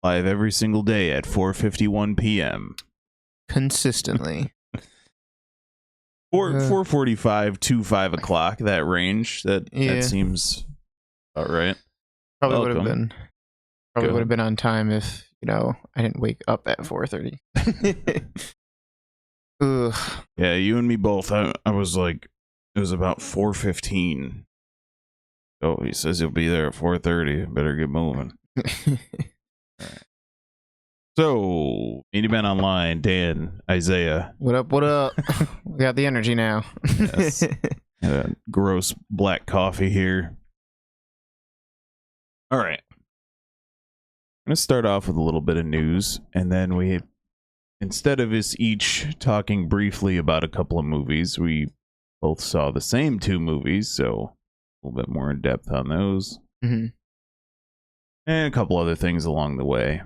Live every single day at 4:51 p.m. Consistently. 4:45 to 5 o'clock, that range. That seems about right. Probably would have been. Probably would have been on time if, I didn't wake up at 4:30. Ugh. Yeah, you and me both. I was like, it was about 4:15. Oh, he says he'll be there at 4:30. Better get moving. All right. So, Meaty Man Online, Dan, Isaiah. What up, what up? We got the energy now. Yes. Gross black coffee here. All right. I'm going to start off with a little bit of news, and then instead of us each talking briefly about a couple of movies, we both saw the same 2 movies, so a little bit more in depth on those. Mm-hmm. And a couple other things along the way.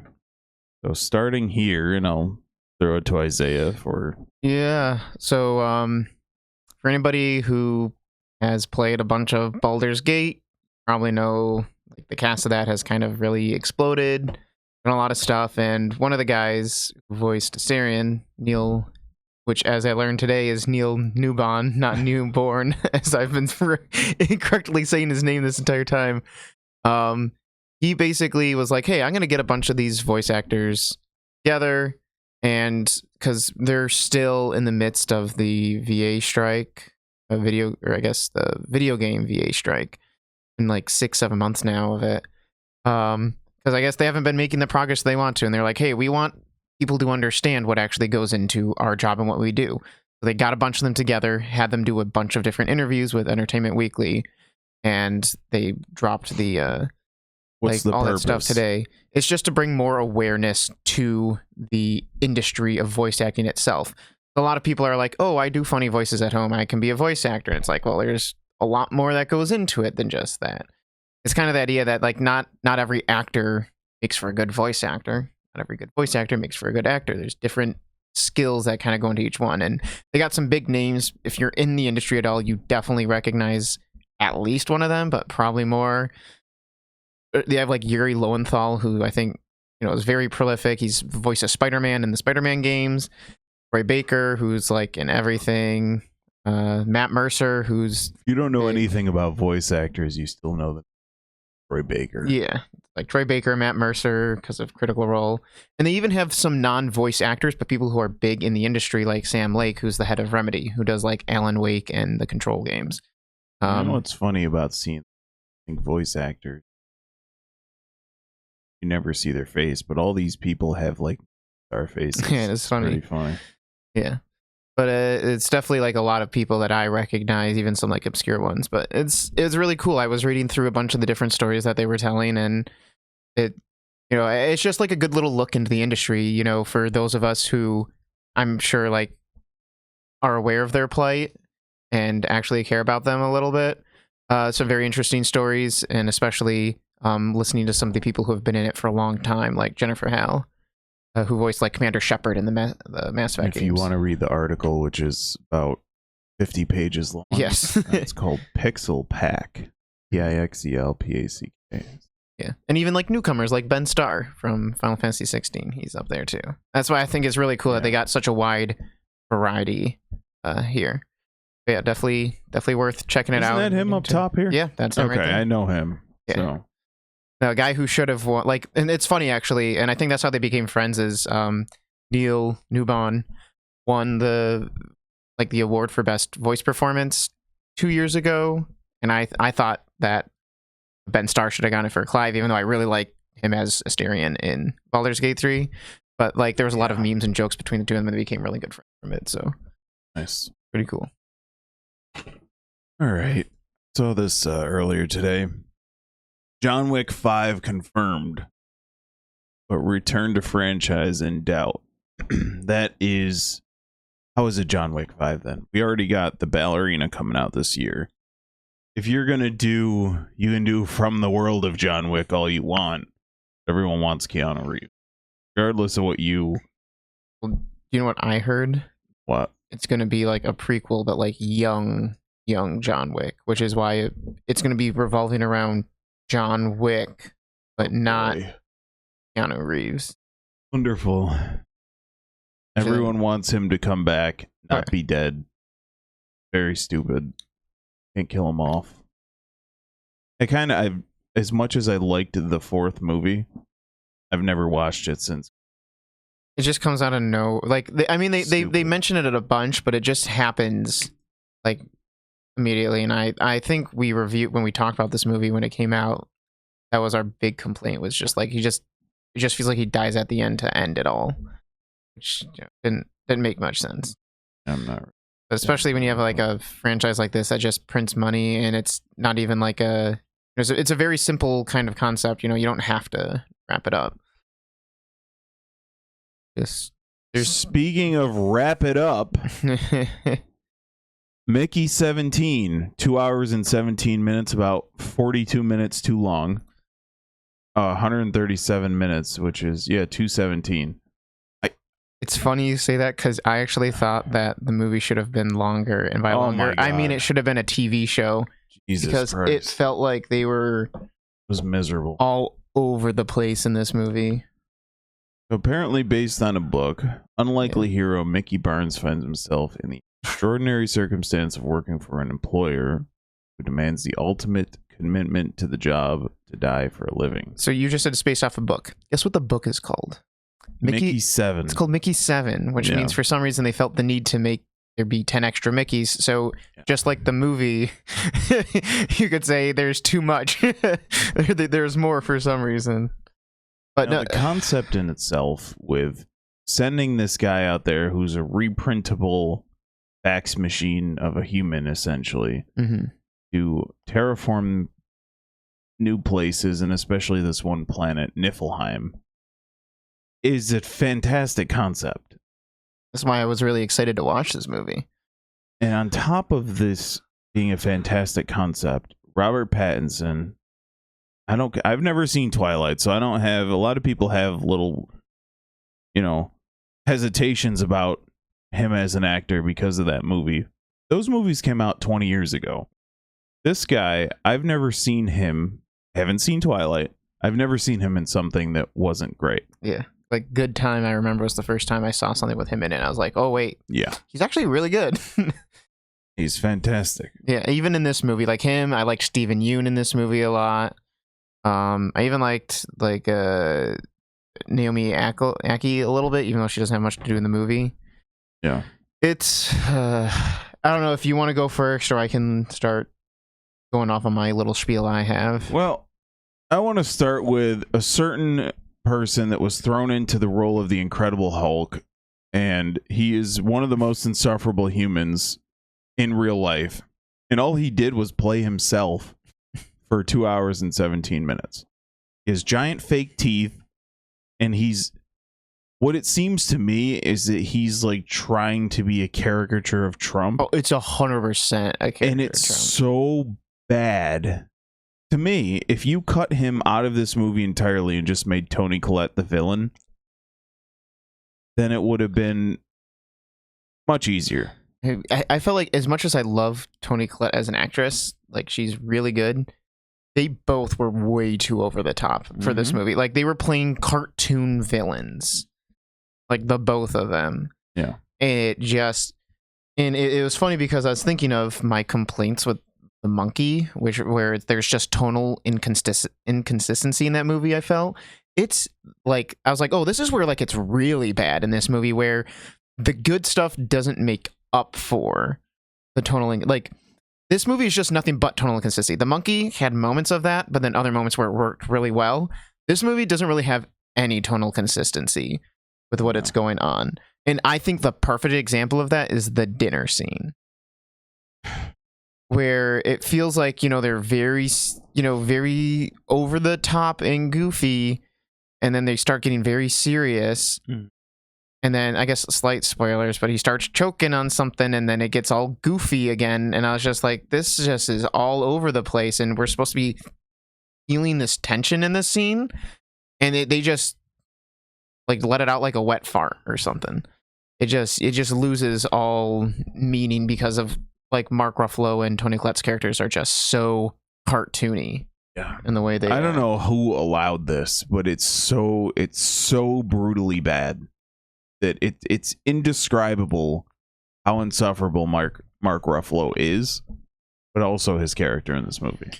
So starting here, and I'll throw it to Isaiah for... Yeah, so for anybody who has played a bunch of Baldur's Gate, probably know the cast of that has kind of really exploded and a lot of stuff. And one of the guys who voiced Assyrian, Neil, which as I learned today is Neil Newborn, not Newborn, as I've been incorrectly saying his name this entire time. He basically was like, hey, I'm going to get a bunch of these voice actors together, and because they're still in the midst of the VA strike, the video game VA strike, in like 6-7 months now of it. Because I guess they haven't been making the progress they want to, and they're like, hey, we want people to understand what actually goes into our job and what we do. So they got a bunch of them together, had them do a bunch of different interviews with Entertainment Weekly, and they dropped the What's the all purpose? that stuff today. It's just to bring more awareness to the industry of voice acting itself. A lot of people are like, oh, I do funny voices at home, I can be a voice actor. And it's like, well, there's a lot more that goes into it than just that. It's kind of the idea that like not every actor makes for a good voice actor. Not every good voice actor makes for a good actor. There's different skills that kind of go into each one. And they got some big names. If you're in the industry at all, you definitely recognize at least one of them, but probably more. They have like Yuri Lowenthal, who I think is very prolific. He's the voice of Spider-Man in the Spider-Man games. Troy Baker, who's like in everything. Matt Mercer, who's... If you don't know anything about voice actors, you still know that Troy Baker. Yeah, like Troy Baker, Matt Mercer, because of Critical Role. And they even have some non-voice actors, but people who are big in the industry, like Sam Lake, who's the head of Remedy, who does like Alan Wake and the Control games. You know what's funny about seeing voice actors? You never see their face, but all these people have like star faces. Yeah, it's funny. Pretty funny. Yeah. But it's definitely like a lot of people that I recognize, even some like obscure ones. But it's really cool. I was reading through a bunch of the different stories that they were telling, and it's just like a good little look into the industry, for those of us who I'm sure like are aware of their plight and actually care about them a little bit. Some very interesting stories, and especially listening to some of the people who have been in it for a long time, like Jennifer Hale, who voiced like Commander Shepard in the Mass Effect games. If you want to read the article, which is about 50 pages long, yes, it's called Pixel Pack, Pixelpack. Yeah, and even like newcomers like Ben Starr from Final Fantasy 16, he's up there too. That's why I think it's really cool that they got such a wide variety here. But yeah, definitely worth checking it out. Isn't that him up top here? Yeah, that's him okay. Right there. I know him. Yeah. So. The guy who should have won, like, and it's funny actually, and I think that's how they became friends. Is Neil Newborn won the award for best voice performance 2 years ago, and I thought that Ben Starr should have gotten it for Clive, even though I really like him as Asterion in Baldur's Gate 3. But like, there was a lot of memes and jokes between the two of them, and they became really good friends from it. So nice, pretty cool. All right, saw this earlier today. John Wick 5 confirmed, but return to franchise in doubt. That is, how is it John Wick 5 then? We already got the ballerina coming out this year. If you're gonna do, you can do from the world of John Wick all you want. Everyone wants Keanu Reeves, regardless of what you. Well, you know what I heard? What? It's gonna be like a prequel, but like young John Wick, which is why it's gonna be revolving around John Wick, but not Keanu Reeves. Wonderful. Everyone wants him to come back, not be dead. Very stupid. Can't kill him off. As much as I liked the fourth movie, I've never watched it since. It just comes out of they mention it a bunch, but it just happens like immediately. And I think we reviewed when we talked about this movie when it came out. That was our big complaint. Was just like it just feels like he dies at the end to end it all, which didn't make much sense. I'm not. Especially when you have like a franchise like this that just prints money, and it's not even like it's a very simple kind of concept. You don't have to wrap it up. Speaking of wrap it up, Mickey 17, 2 hours and 17 minutes, about 42 minutes too long. 137 minutes, which is 217. It's funny you say that because I actually thought that the movie should have been longer, and by longer I mean it should have been a TV show. Jesus because Christ. It felt like they were was miserable all over the place in this movie. Apparently based on a book, unlikely hero Mickey Barnes finds himself in the extraordinary circumstance of working for an employer who demands the ultimate commitment to the job to die for a living. So you just said it's based off a book. Guess what the book is called? Mickey 7. It's called Mickey 7, which means for some reason they felt the need to make there be 10 extra Mickeys. So just like the movie, you could say there's too much. There's more for some reason. But the concept in itself with sending this guy out there who's a reprintable fax machine of a human, essentially, to terraform new places, and especially this one planet, Niflheim, is a fantastic concept. That's why I was really excited to watch this movie. And on top of this being a fantastic concept, Robert Pattinson... I've never seen Twilight, so I don't have... A lot of people have little, hesitations about him as an actor because of that movie. Those movies came out 20 years ago. This guy, I've never seen him... Haven't seen Twilight. I've never seen him in something that wasn't great. Yeah. Like Good Time, I remember, was the first time I saw something with him in it. I was like, oh, wait. Yeah. He's actually really good. He's fantastic. Yeah, even in this movie, like him, I like Stephen Yeun in this movie a lot. I even liked Naomi Aki a little bit, even though she doesn't have much to do in the movie. Yeah. It's I don't know if you want to go first, or I can start going off on my little spiel I have. Well, I want to start with a certain person that was thrown into the role of the Incredible Hulk, and he is one of the most insufferable humans in real life, and all he did was play himself for 2 hours and 17 minutes. He has giant fake teeth, and what it seems to me is that he's like trying to be a caricature of Trump. Oh, it's 100% a caricature, and it's of Trump. So bad. To me, if you cut him out of this movie entirely and just made Toni Collette the villain, then it would have been much easier. I felt like as much as I love Toni Collette as an actress, like she's really good, they both were way too over the top for this movie. Like they were playing cartoon villains, like the both of them. Yeah. And it was funny because I was thinking of my complaints with the monkey, where there's just tonal inconsistency in that movie. I felt it's like I was like, oh, this is where like it's really bad in this movie, where the good stuff doesn't make up for the tonal. Like this movie is just nothing but tonal inconsistency. The monkey had moments of that, but then other moments where it worked really well. This movie doesn't really have any tonal consistency with what it's going on, and I think the perfect example of that is the dinner scene, where it feels like, they're very, very over the top and goofy, and then they start getting very serious. And then, I guess, slight spoilers, but he starts choking on something, and then it gets all goofy again. And I was just like, this just is all over the place, and we're supposed to be feeling this tension in this scene, and they just, like, let it out like a wet fart or something. It just loses all meaning because of, like, Mark Ruffalo and Toni Collette's characters are just so cartoony. Yeah. in the way they. I don't know who allowed this, but it's so brutally bad that it's indescribable how insufferable Mark Ruffalo is, but also his character in this movie.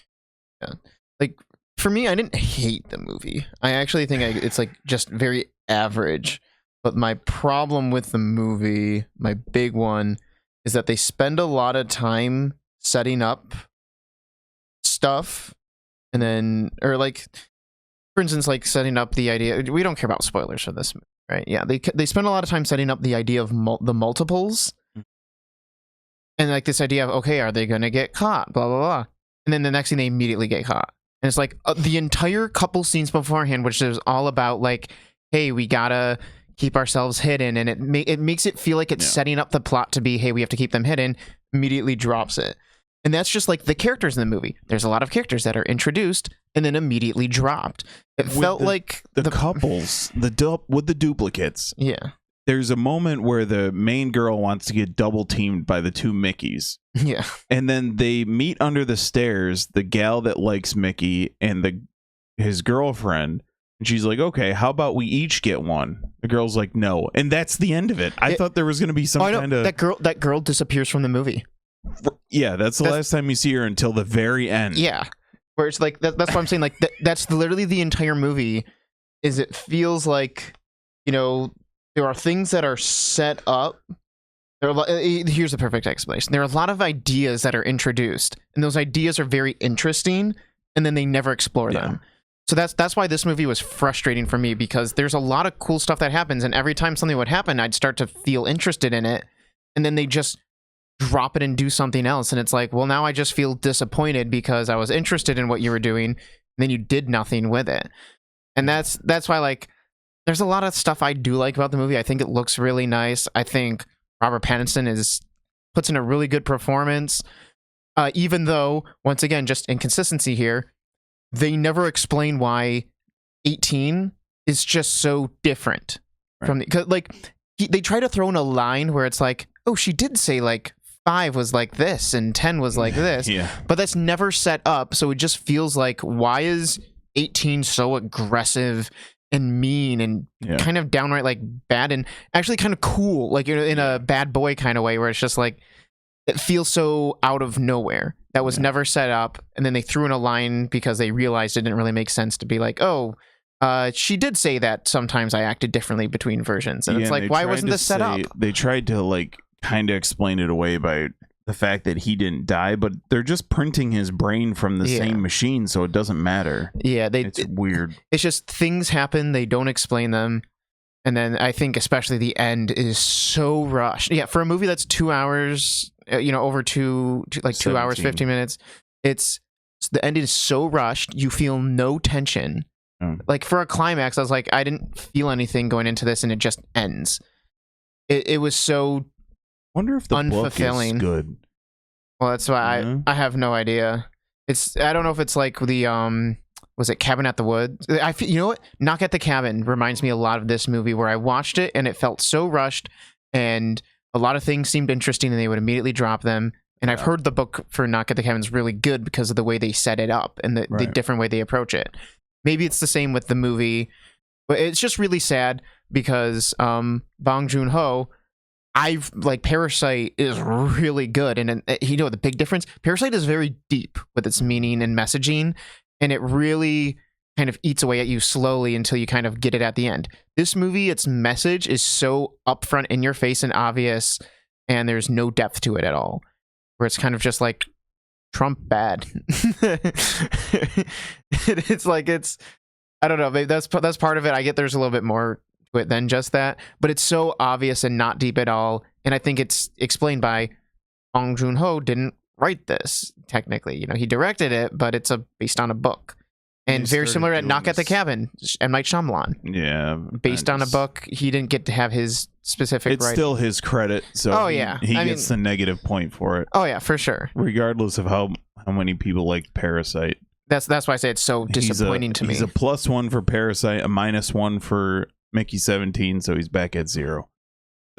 Yeah. Like, for me, I didn't hate the movie. I actually think it's like just very average. But my problem with the movie, my big one, is that they spend a lot of time setting up stuff, and then, or like, for instance, like setting up the idea. We don't care about spoilers for this movie, right? Yeah, they spend a lot of time setting up the idea of the multiples, and like this idea of, okay, are they gonna get caught? Blah blah blah. And then the next thing, they immediately get caught. And it's like the entire couple scenes beforehand, which is all about like, hey, we gotta keep ourselves hidden, and it makes it feel like it's setting up the plot to be, hey, we have to keep them hidden, immediately drops it. And that's just like the characters in the movie. There's a lot of characters that are introduced and then immediately dropped. It felt like the couples, with the duplicates. Yeah. There's a moment where the main girl wants to get double teamed by the two Mickeys. Yeah. And then they meet under the stairs, the gal that likes Mickey and his girlfriend. And she's like, okay, how about we each get one? The girl's like, no. And that's the end of it. I thought there was going to be some kind of... That girl disappears from the movie. Yeah, that's the last time you see her until the very end. Yeah. Where it's like, that's what I'm saying. Like, that's literally the entire movie. Is it feels like, there are things that are set up. Here's a perfect explanation. There are a lot of ideas that are introduced, and those ideas are very interesting, and then they never explore them. So that's why this movie was frustrating for me, because there's a lot of cool stuff that happens, and every time something would happen, I'd start to feel interested in it, and then they just drop it and do something else, and it's like, well, now I just feel disappointed because I was interested in what you were doing, and then you did nothing with it. And that's why, like, there's a lot of stuff I do like about the movie. I think it looks really nice. I think Robert Pattinson puts in a really good performance, even though, once again, just inconsistency here. They never explain why 18 is just so different from they try to throw in a line where it's like, oh, she did say like 5 was like this and 10 was like this, but that's never set up. So it just feels like, why is 18 so aggressive and mean and kind of downright like bad and actually kind of cool, like in a bad boy kind of way, where it's just like, it feels so out of nowhere. That was never set up, and then they threw in a line because they realized it didn't really make sense to be like, oh, she did say that sometimes I acted differently between versions, and it's like, why wasn't this set up? They tried to like kind of explain it away by the fact that he didn't die, but they're just printing his brain from the same machine, so it doesn't matter. Yeah, it's weird. It's just things happen, they don't explain them, and then I think especially the end is so rushed. Yeah, for a movie that's 2 hours, over 2 hours 50 minutes, the end is so rushed. You feel no tension. Like for a climax, I was like, I didn't feel anything going into this, and it just ends. It was so. Wonder if the unfulfilling. Book is good. Well, that's why I have no idea. I don't know if it's like the was it Cabin at the Woods? You know what? Knock at the Cabin reminds me a lot of this movie, where I watched it and it felt so rushed, and a lot of things seemed interesting and they would immediately drop them. And I've heard the book for Knock at the Cabin is really good because of the way they set it up and the different way they approach it. Maybe it's the same with the movie, but it's just really sad because Bong Joon-ho, Parasite is really good. And the big difference, Parasite is very deep with its meaning and messaging, and it really kind of eats away at you slowly until you kind of get it at the end. This movie, its message is so upfront, in your face, and obvious, and there's no depth to it at all, where it's kind of just like, Trump bad. It's like, I don't know, that's part of it. I get there's a little bit more to it than just that, but it's so obvious and not deep at all, and I think it's explained by Bong Joon-ho didn't write this, technically. He directed it, but it's based on a book. And very similar at Knock at the Cabin, M. Night Shyamalan. Yeah. Based on a book, he didn't get to have his specific It's still his credit, so he gets the negative point for it. Oh, yeah, for sure. Regardless of how many people like Parasite. That's why I say it's so disappointing to me. He's a +1 for Parasite, a -1 for Mickey 17, so he's back at 0.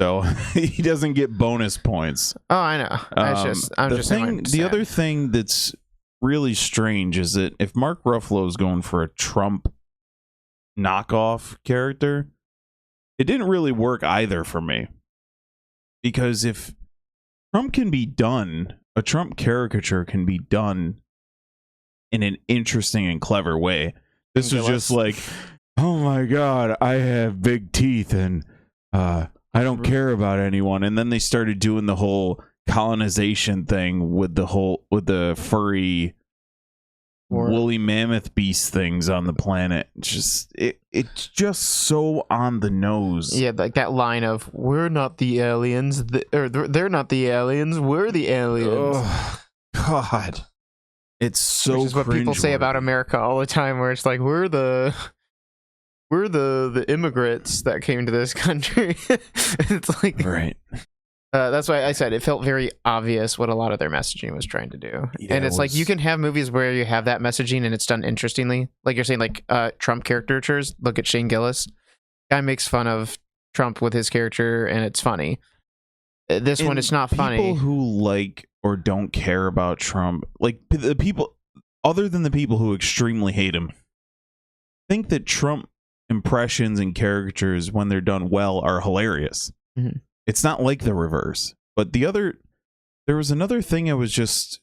So he doesn't get bonus points. Oh, I know. I'm just saying. The other thing that's really strange is that if Mark Ruffalo is going for a Trump knockoff character, it didn't really work either for me. Because if Trump can be done, a Trump caricature can be done in an interesting and clever way. This was just like, oh my God, I have big teeth and I don't care about anyone. And then they started doing the whole colonization thing with the furry woolly mammoth beast things on the planet. It's just so on the nose. Yeah, like that line of "We're not the aliens," or "They're not the aliens, we're the aliens." Oh, God, it's so. Which is what people say about America all the time, where it's like we're the immigrants that came to this country. It's like right. That's why I said it felt very obvious what a lot of their messaging was trying to do. Yeah, and it's like you can have movies where you have that messaging and it's done interestingly. Like you're saying, like Trump caricatures. Look at Shane Gillis. Guy makes fun of Trump with his character and it's funny. This one, it's not funny. People who like or don't care about Trump, like the people, other than the people who extremely hate him, think that Trump impressions and caricatures, when they're done well, are hilarious. Mm-hmm. It's not like the reverse. But there was another thing I was just,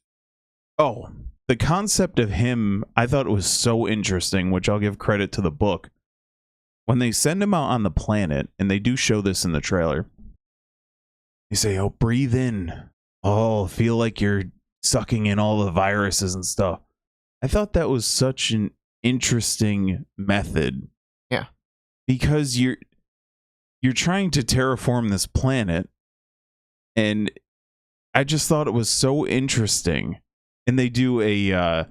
the concept of him, I thought it was so interesting, which I'll give credit to the book. When they send him out on the planet, and they do show this in the trailer, they say, oh, breathe in. Oh, feel like you're sucking in all the viruses and stuff. I thought that was such an interesting method. Yeah. Because you're trying to terraform this planet, and I just thought it was so interesting. And they do a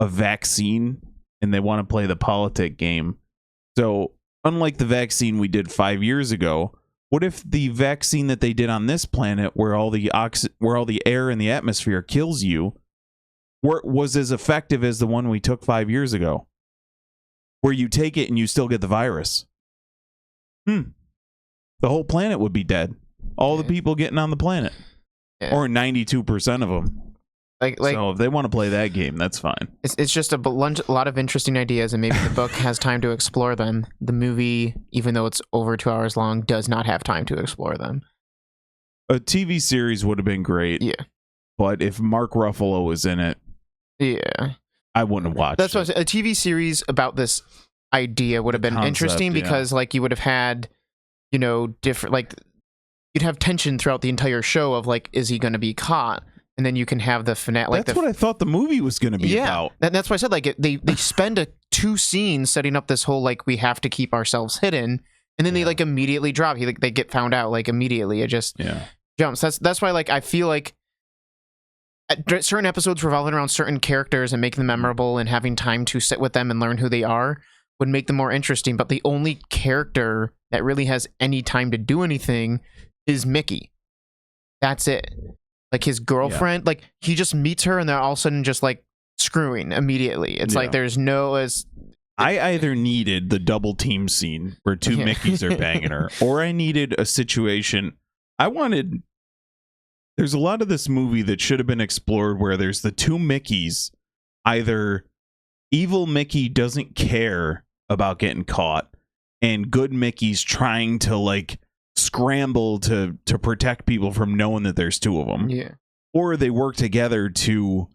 vaccine, and they want to play the politic game. So unlike the vaccine we did 5 years ago, what if the vaccine that they did on this planet, where all the air in the atmosphere kills you, was as effective as the one we took 5 years ago, where you take it and you still get the virus? The whole planet would be dead. All the people getting on the planet, or 92% of them. So if they want to play that game, that's fine. It's just a lot of interesting ideas, and maybe the book has time to explore them. The movie, even though it's over 2 hours long, does not have time to explore them. A TV series would have been great. Yeah. But if Mark Ruffalo was in it, I wouldn't watch That's what a TV series about this idea would have been interesting, because like you would have had, different, like you'd have tension throughout the entire show of like, is he going to be caught? And then you can have the finale. Like that's what I thought the movie was going to be about. And that's why I said, like, they spend 2 scenes setting up this whole, like, we have to keep ourselves hidden. And then they, like, immediately drop. They get found out, like, immediately. It just jumps. That's why, like, I feel like certain episodes revolving around certain characters and making them memorable and having time to sit with them and learn who they are would make them more interesting. But the only character that really has any time to do anything is Mickey. That's it. Like his girlfriend, like he just meets her and they're all of a sudden just like screwing immediately. It's like there's I either needed the double team scene where 2 Mickeys are banging her, or I needed a situation. There's a lot of this movie that should have been explored where there's the 2 Mickeys. Either evil Mickey doesn't care about getting caught, and good Mickey's trying to like scramble to protect people from knowing that there's 2 of them. Yeah. Or they work together to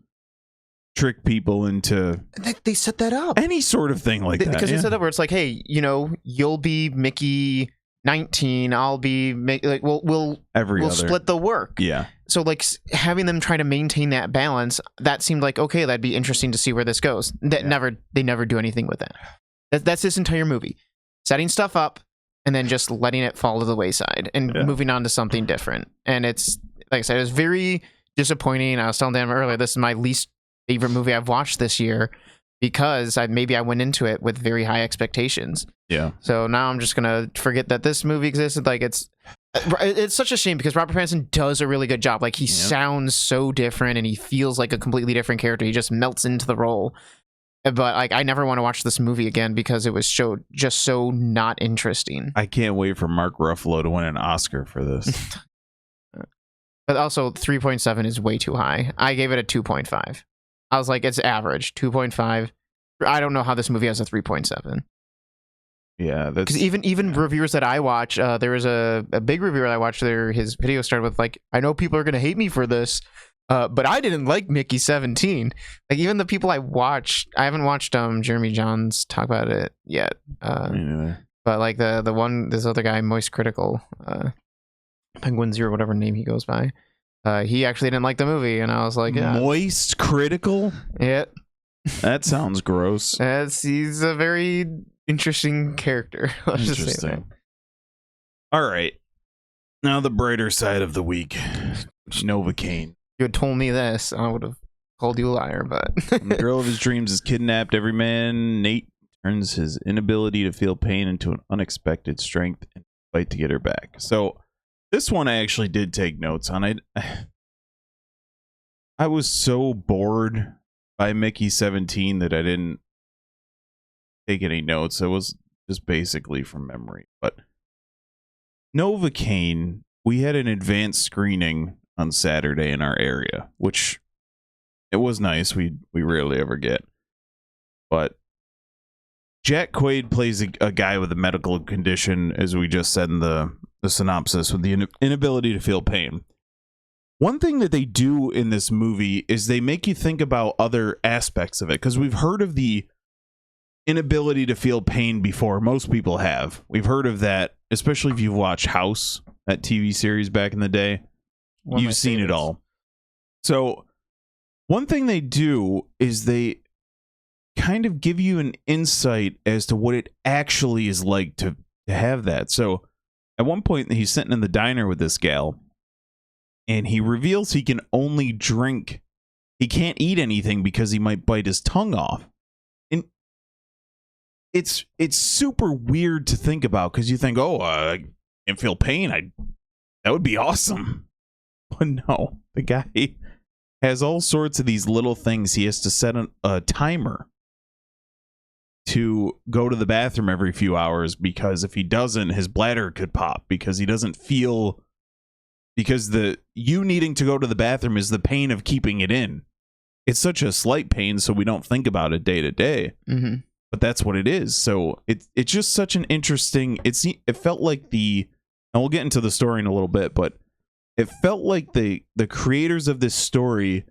trick people into... They set that up. Any sort of thing like that. Because they set up where it's like, hey, you'll be Mickey 19, I'll be... Like, we'll split the work. Yeah. So, like, having them try to maintain that balance, that seemed like, okay, that'd be interesting to see where this goes. They never do anything with that. That's this entire movie. Setting stuff up, and then just letting it fall to the wayside and moving on to something different. And it's, like I said, it was very disappointing. I was telling Dan earlier, this is my least favorite movie I've watched this year, because I went into it with very high expectations. Yeah. So now I'm just going to forget that this movie existed. Like it's such a shame, because Robert Pattinson does a really good job. Like he sounds so different and he feels like a completely different character. He just melts into the role. But like, I never want to watch this movie again because it was just so not interesting. I can't wait for Mark Ruffalo to win an Oscar for this. But also 3.7 is way too high. I gave it a 2.5. I was like, it's average, 2.5. I don't know how this movie has a 3.7. Yeah, that's because even reviewers that I watch, there was a big reviewer I watched there. His video started with like, I know people are gonna hate me for this, but I didn't like Mickey 17. Like even the people I watch, I haven't watched Jeremy Johns talk about it yet. Me neither. But like the one, this other guy, Moist Critical, Penguin Zero, whatever name he goes by, he actually didn't like the movie, and I was like, yeah, Moist Critical. yeah, That sounds gross. he's a very interesting character. Let's just say that. Interesting. All right. Now the brighter side of the week. Novocaine. You had told me this, I would have called you a liar, but When the girl of his dreams is kidnapped, every man, Nate, turns his inability to feel pain into an unexpected strength and fight to get her back. So this one I actually did take notes on. I was so bored by Mickey 17 that I didn't take any notes. It was just basically from memory. But Novocaine, we had an advanced screening on Saturday in our area, which it was nice. We rarely ever get. But Jack Quaid plays a guy with a medical condition, as we just said in the synopsis, with the inability to feel pain. One thing that they do in this movie is they make you think about other aspects of it, because we've heard of the inability to feel pain before. Most people have. We've heard of that, especially if you've watched House, that TV series back in the day. You've seen it all. So one thing they do is they kind of give you an insight as to what it actually is like to have that. So at one point he's sitting in the diner with this gal, and he reveals he can only drink. He can't eat anything because he might bite his tongue off. And it's super weird to think about, because you think, oh, I can feel pain. That would be awesome. But no, the guy has all sorts of these little things. He has to set a timer to go to the bathroom every few hours, because if he doesn't, his bladder could pop, because he doesn't feel, because you needing to go to the bathroom is the pain of keeping it in. It's such a slight pain, so we don't think about it day to day. Mm-hmm. But that's what it is. So it's just such an interesting. It felt like and we'll get into the story in a little bit, but it felt like the creators of this story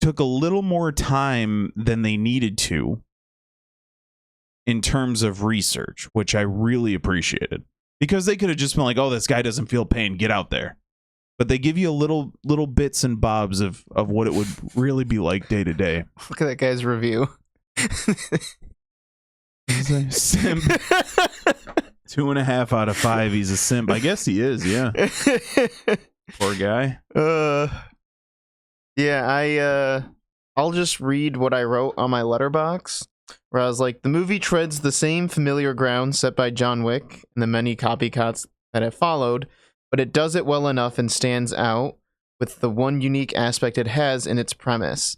took a little more time than they needed to in terms of research, which I really appreciated, because they could have just been like, oh, this guy doesn't feel pain, get out there. But they give you a little bits and bobs of what it would really be like day to day. Look at that guy's review. He's a simp. 2.5 out of 5. He's a simp. I guess he is, yeah. Poor guy. Yeah, I'll just read what I wrote on my letterbox, where I was like, the movie treads the same familiar ground set by John Wick and the many copycats that have followed, but it does it well enough and stands out with the one unique aspect it has in its premise.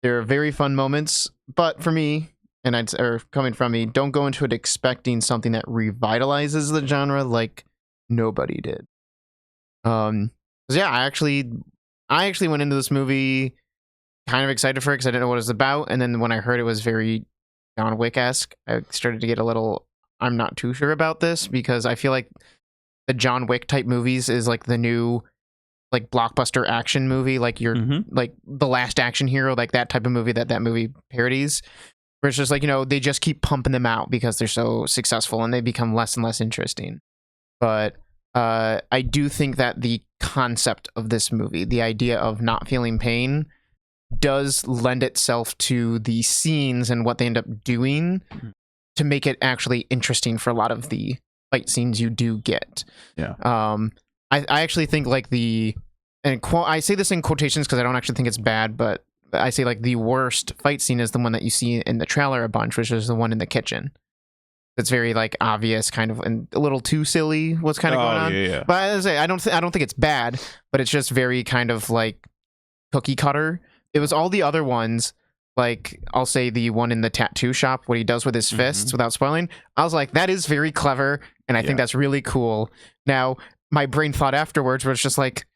There are very fun moments, but for me, coming from me, don't go into it expecting something that revitalizes the genre like Nobody did. Yeah, I actually went into this movie kind of excited for it because I didn't know what it was about, and then when I heard it was very John Wick-esque, I started to get a little, I'm not too sure about this, because I feel like the John Wick type movies is like the new like blockbuster action movie, like like The Last Action Hero, like that type of movie that movie parodies, where it's just like, they just keep pumping them out because they're so successful and they become less and less interesting. But I do think that the concept of this movie, the idea of not feeling pain, does lend itself to the scenes and what they end up doing to make it actually interesting for a lot of the fight scenes you do get. Yeah. I actually think like I say this in quotations because I don't actually think it's bad, but I say like the worst fight scene is the one that you see in the trailer a bunch, which is the one in the kitchen. It's very like obvious, kind of, and a little too silly what's kind of going on. Yeah. But as I say, I don't think it's bad, but it's just very kind of like cookie cutter. It was all the other ones, like I'll say the one in the tattoo shop, what he does with his fists without spoiling. I was like, that is very clever, and I think that's really cool. Now, my brain thought afterwards was just like,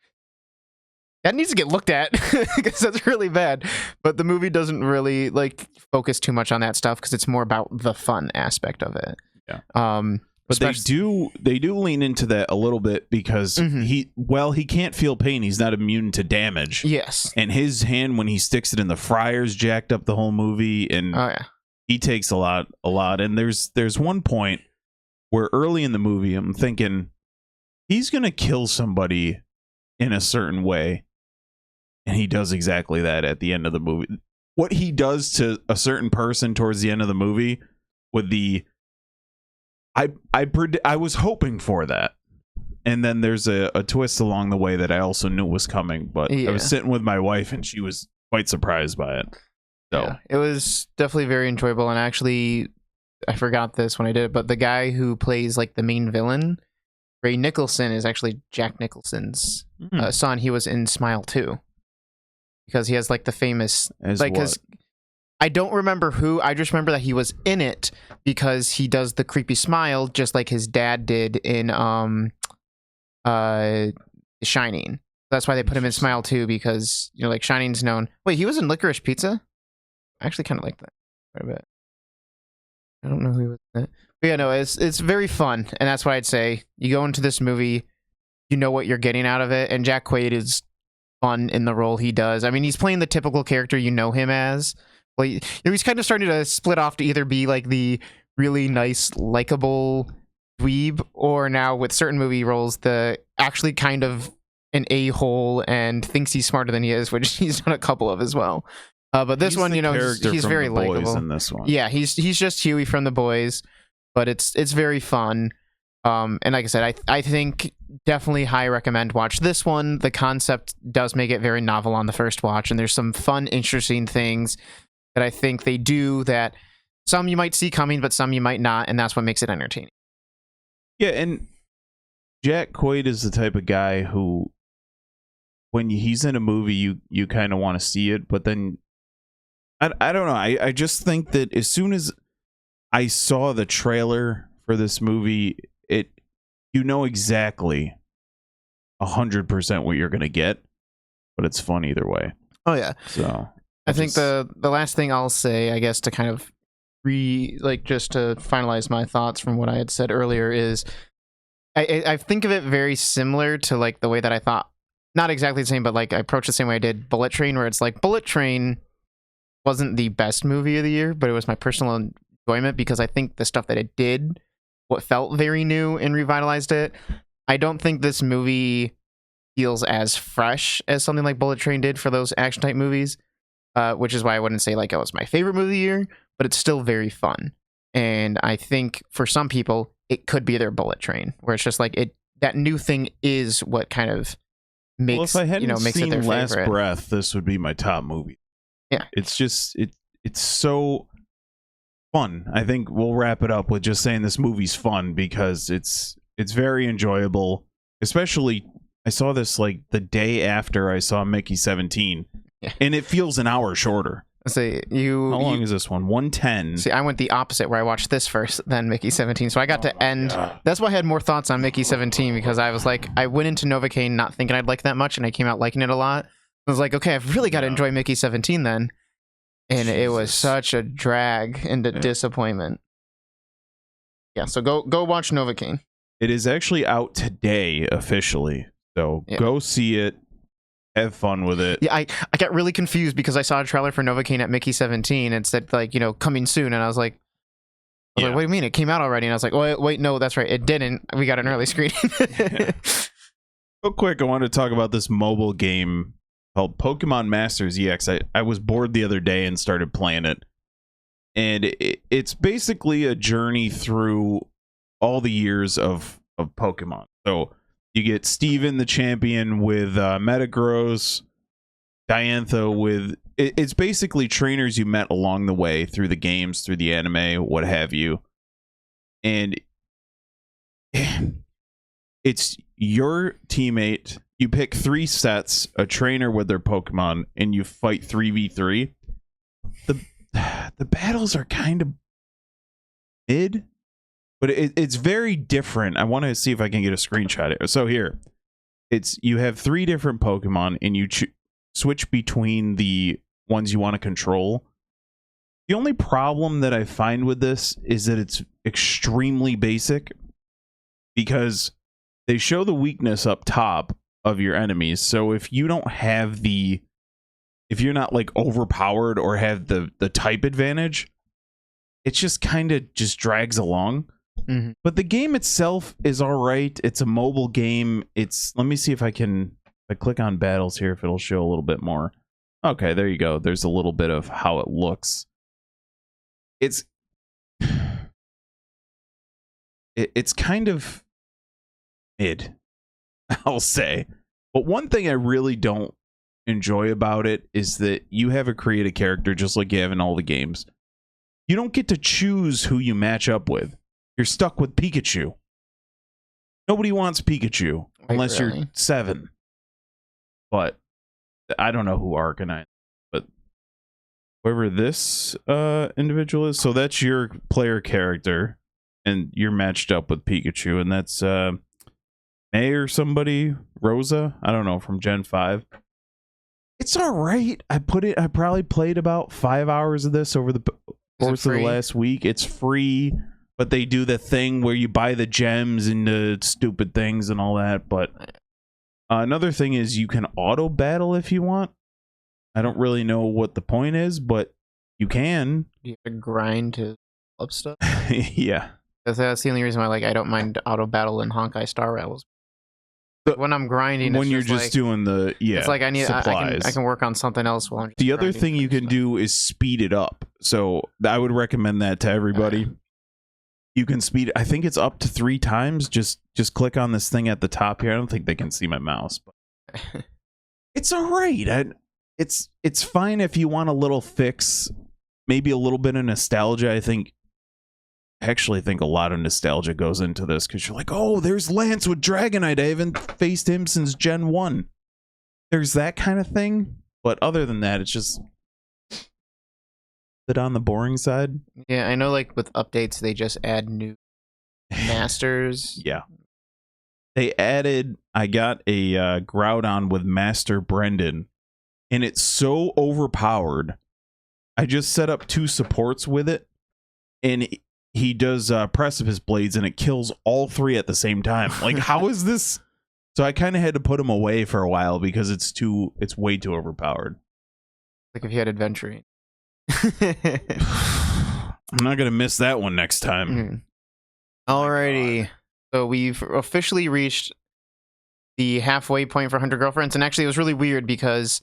that needs to get looked at because that's really bad. But the movie doesn't really like focus too much on that stuff because it's more about the fun aspect of it. Yeah. But Especially- they do lean into that a little bit because he can't feel pain. He's not immune to damage. Yes. And his hand when he sticks it in the fryer's jacked up the whole movie, and he takes a lot. And there's one point where early in the movie I'm thinking he's gonna kill somebody in a certain way, and he does exactly that at the end of the movie. What he does to a certain person towards the end of the movie with the I was hoping for that, and then there's a twist along the way that I also knew was coming, but I was sitting with my wife and she was quite surprised by it. So it was definitely very enjoyable. And actually, I forgot this when I did it, but the guy who plays like the main villain, Ray Nicholson, is actually Jack Nicholson's son. He was in Smile 2 because he has like the famous because I don't remember who. I just remember that he was in it because he does the creepy smile just like his dad did in Shining. That's why they put him in Smile 2 because, you know, like Shining's known. Wait, he was in Licorice Pizza? I actually kind of like that quite a bit. I don't know who he was in it. But yeah, no, it's very fun. And that's why I'd say you go into this movie, you know what you're getting out of it. And Jack Quaid is fun in the role he does. I mean, he's playing the typical character you know him as. Well, you know, he's kind of starting to split off to either be like the really nice, likable dweeb, or now with certain movie roles, the actually kind of an a-hole and thinks he's smarter than he is, which he's done a couple of as well. But this one, you know, he's very likable in this one. Yeah, he's just Huey from The Boys, but it's very fun. And like I said, I think definitely high recommend watch this one. The concept does make it very novel on the first watch, and there's some fun, interesting things that I think they do that some you might see coming, but some you might not, and that's what makes it entertaining. Yeah, and Jack Quaid is the type of guy who, when he's in a movie, you kind of want to see it, but then I don't know. I just think that as soon as I saw the trailer for this movie, you know exactly 100% what you're gonna get, but it's fun either way. Oh yeah. So I think the last thing I'll say, I guess, to kind of just to finalize my thoughts from what I had said earlier is I think of it very similar to like the way that I thought, not exactly the same, but like I approached the same way I did Bullet Train, where it's like Bullet Train wasn't the best movie of the year, but it was my personal enjoyment because I think the stuff that it did, what felt very new and revitalized it. I don't think this movie feels as fresh as something like Bullet Train did for those action type movies, which is why I wouldn't say like it was my favorite movie of the year, but it's still very fun. And I think for some people, it could be their Bullet Train, where it's just like that new thing is what kind of makes, if I hadn't makes seen it their Last favorite. Breath, this would be my top movie. Yeah. It's just it's so fun. I think we'll wrap it up with just saying this movie's fun because it's very enjoyable. Especially I saw this like the day after I saw Mickey 17. Yeah. And it feels an hour shorter. See, how long is this one? 110. See, I went the opposite where I watched this first, then Mickey 17. So I got to end. God. That's why I had more thoughts on Mickey 17 because I was like, I went into Novocaine not thinking I'd like that much, and I came out liking it a lot. I was like, okay, I've really got to enjoy Mickey 17 then. And it was such a drag into disappointment. Yeah, so go watch Novocaine. It is actually out today officially. So go see it. Have fun with it. Yeah, I got really confused because I saw a trailer for Novocaine at Mickey 17 and said like, coming soon, and I was like, what do you mean? It came out already? And I was like, oh, wait, no, that's right. It didn't. We got an early screening. Real quick, I want to talk about this mobile game called Pokemon Masters EX. I was bored the other day and started playing it. And it's basically a journey through all the years of Pokemon. So you get Steven the champion with Metagross, Diantha with... It's basically trainers you met along the way through the games, through the anime, what have you. And it's your teammate. You pick 3 sets, a trainer with their Pokemon, and you fight 3v3. The battles are kind of mid, but it's very different. I want to see if I can get a screenshot. So here, you have 3 different Pokemon, and you switch between the ones you want to control. The only problem that I find with this is that it's extremely basic, because they show the weakness up top of your enemies. So if you don't have if you're not like overpowered or have the type advantage, it just kind of just drags along. Mm-hmm. But the game itself is all right. It's a mobile game. Let me see if I click on battles here, if it'll show a little bit more. Okay, there you go. There's a little bit of how it looks. It's kind of mid, I'll say. But one thing I really don't enjoy about it is that you have a created character just like you have in all the games. You don't get to choose who you match up with. You're stuck with Pikachu. Nobody wants Pikachu unless you're 7. But I don't know who Arcanine, but whoever this individual is, so that's your player character, and you're matched up with Pikachu, and that's May or somebody, Rosa, I don't know, from Gen 5. It's all right. I probably played about 5 hours of this over the course of the last week. It's free, but they do the thing where you buy the gems and the stupid things and all that. But another thing is you can auto battle if you want. I don't really know what the point is, but you can. You have to grind to up stuff. Yeah. That's the only reason why I don't mind auto battle in Honkai Star Rails. When I'm grinding, when you're just doing the it's like I can work on something else while I'm just the other thing you can do is speed it up. So I would recommend that to everybody. You can speed. I think it's up to 3 times. Just click on this thing at the top here. I don't think they can see my mouse, but it's all right. It's fine if you want a little fix, maybe a little bit of nostalgia. I actually think a lot of nostalgia goes into this, because you're like, oh, there's Lance with Dragonite. I haven't faced him since Gen 1. There's that kind of thing. But other than that, it's just bit on the boring side. Yeah, I know with updates, they just add new masters. Yeah. They added, I got a Groudon with Master Brendan, and it's so overpowered. I just set up 2 supports with it, and he does Precipice Blades, and it kills all 3 at the same time. Like, how is this? So I kind of had to put him away for a while because it's way too overpowered. Like if you had Adventuring. I'm not gonna miss that one next time. Alrighty, so we've officially reached the halfway point for 100 Girlfriends, and actually it was really weird because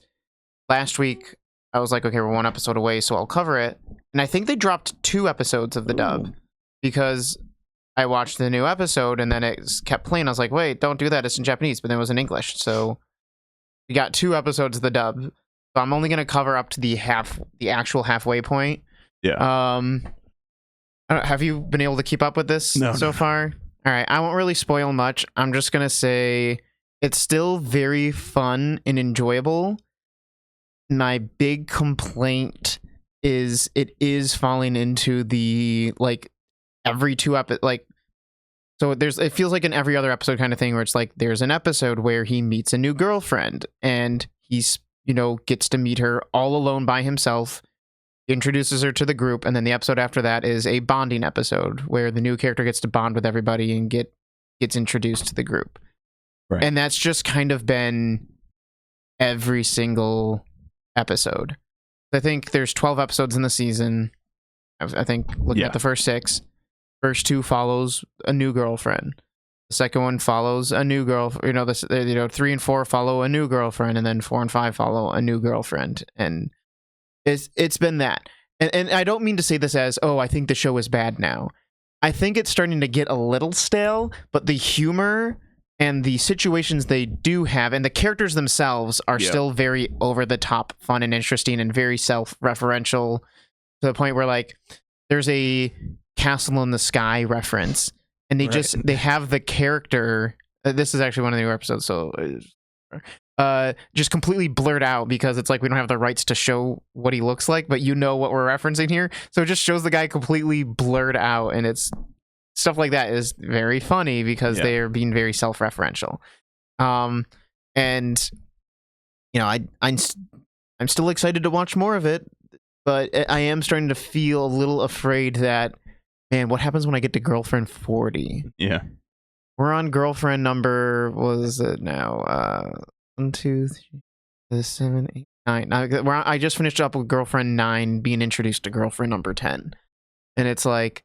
last week I was like, okay, we're 1 episode away, so I'll cover it. And I think they dropped 2 episodes of the dub because I watched the new episode and then it kept playing. I was like, wait, don't do that. It's in Japanese, but then it was in English. So we got 2 episodes of the dub. So I'm only going to cover up to the actual halfway point. Yeah. Have you been able to keep up with this so far? All right. I won't really spoil much. I'm just going to say it's still very fun and enjoyable. My big complaint is it is falling into the every 2 so it feels like in every other episode kind of thing where it's like there's an episode where he meets a new girlfriend and he's gets to meet her all alone by himself, introduces her to the group, and then the episode after that is a bonding episode where the new character gets to bond with everybody and gets introduced to the group. Right. And that's just kind of been every single episode. I think there's 12 episodes in the season. I think looking at the first 6, first 2 follows a new girlfriend. The second one follows a new girl. 3 and 4 follow a new girlfriend, and then 4 and 5 follow a new girlfriend. And it's been that. And I don't mean to say this as, oh, I think the show is bad now. I think it's starting to get a little stale, but the humor and the situations they do have, and the characters themselves are still very over the top, fun and interesting, and very self-referential to the point where there's a Castle in the Sky reference, and they have the character. This is actually one of the new episodes, so just completely blurred out because it's like we don't have the rights to show what he looks like, but what we're referencing here. So it just shows the guy completely blurred out, and it's stuff like that is very funny because they are being very self-referential. And you know, I'm still excited to watch more of it, but I am starting to feel a little afraid that, man, what happens when I get to girlfriend 40? Yeah. We're on girlfriend number, what is it now? 1, 2, 3, 7, 8, 9. I just finished up with girlfriend 9 being introduced to girlfriend number 10. And it's like,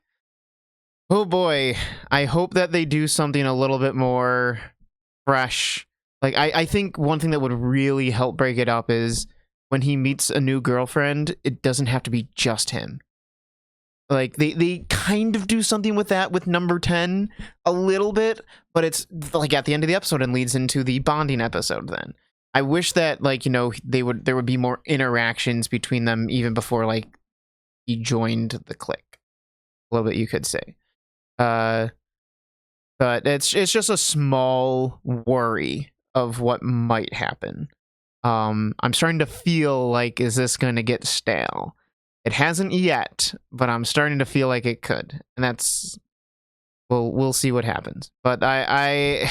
oh boy, I hope that they do something a little bit more fresh. Like, I think one thing that would really help break it up is when he meets a new girlfriend, it doesn't have to be just him. Like, they kind of do something with that with number 10 a little bit, but it's like at the end of the episode and leads into the bonding episode then. I wish that, like, you know, there would be more interactions between them even before, like, he joined the clique. A little bit, you could say. But it's just a small worry of what might happen. I'm starting to feel like, is this going to get stale? It hasn't yet, but I'm starting to feel like it could, and that's we'll see what happens. But they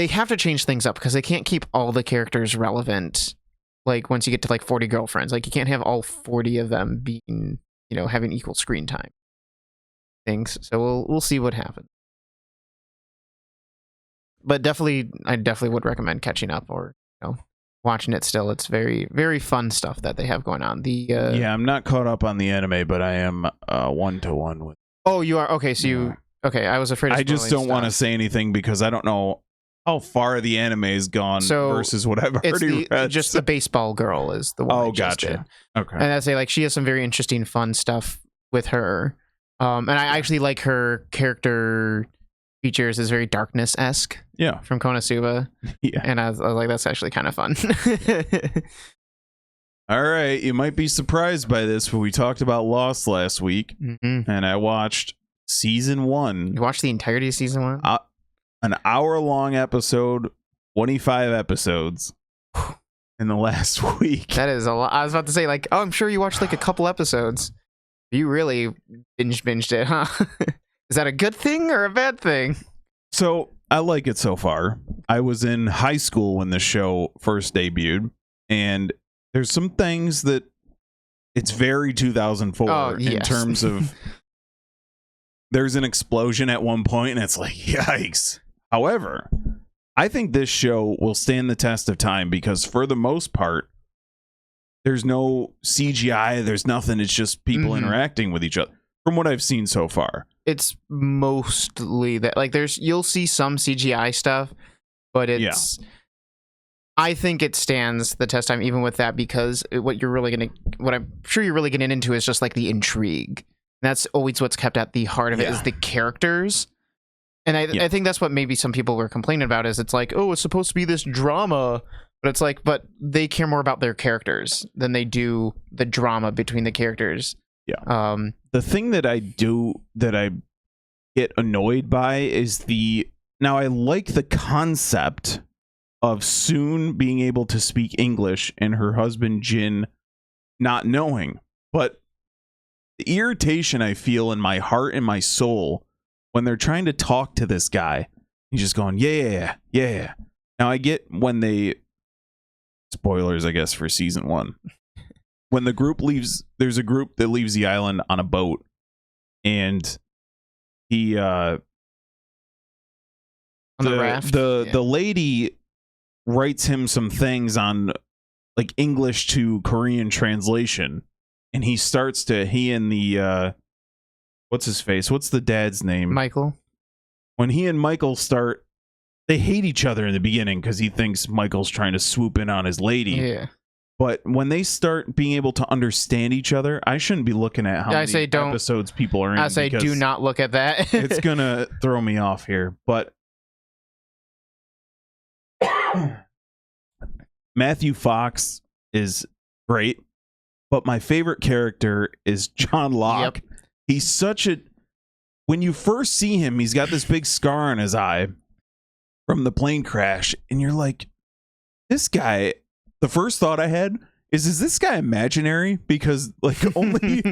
have to change things up because they can't keep all the characters relevant. Like once you get to like 40 girlfriends, like you can't have all 40 of them being, you know, having equal screen time. Things. So we'll see what happens. But I definitely would recommend catching up or, you know, watching it still. It's very, very fun stuff that they have going on. Yeah, I'm not caught up on the anime, but I am 1-to-1 with. Oh, you are? Okay, so you... Okay, I was afraid of I just don't want to say anything because I don't know how far the anime has gone versus what I've already read. Just the baseball girl is the one. Oh, gotcha. Okay. And I'd say, like, she has some very interesting, fun stuff with her. And I actually like her character features is very Darkness-esque. Yeah. From Konosuba. Yeah. And I was like, that's actually kind of fun. All right. You might be surprised by this, but we talked about Lost last week, and I watched season 1. You watched the entirety of season 1? An hour-long episode, 25 episodes in the last week. That is a lot. I was about to say, like, oh, I'm sure you watched like a couple episodes. You really binged it, huh? Is that a good thing or a bad thing? So I like it so far. I was in high school when the show first debuted, and there's some things that it's very 2004 in terms of there's an explosion at one point, and it's like, yikes. However, I think this show will stand the test of time because for the most part, there's no CGI, there's nothing. It's just people interacting with each other. From what I've seen so far, it's mostly that. Like, you'll see some CGI stuff, but it's. Yeah. I think it stands the test time even with that because what I'm sure you're really getting into is just like the intrigue. That's always what's kept at the heart of it is the characters. And I think that's what maybe some people were complaining about is it's like, oh, it's supposed to be this drama, but it's like, but they care more about their characters than they do the drama between the characters. Yeah. The thing that I get annoyed by is now I like the concept of Soon being able to speak English and her husband Jin not knowing, but the irritation I feel in my heart and my soul when they're trying to talk to this guy, he's just going, yeah. Now I get when spoilers, I guess, for season 1. When the group leaves, there's a group that leaves the island on a boat, and he on the raft. The lady writes him some things on like English to Korean translation, and he and the what's his face? What's the dad's name? Michael. When he and Michael they hate each other in the beginning because he thinks Michael's trying to swoop in on his lady. Yeah. But when they start being able to understand each other, I shouldn't be looking at how many episodes people are in. I say do not look at that. It's going to throw me off here. But Matthew Fox is great. But my favorite character is John Locke. Yep. He's when you first see him, he's got this big scar on his eye from the plane crash. And you're like, this guy... The first thought I had is this guy imaginary? Because like only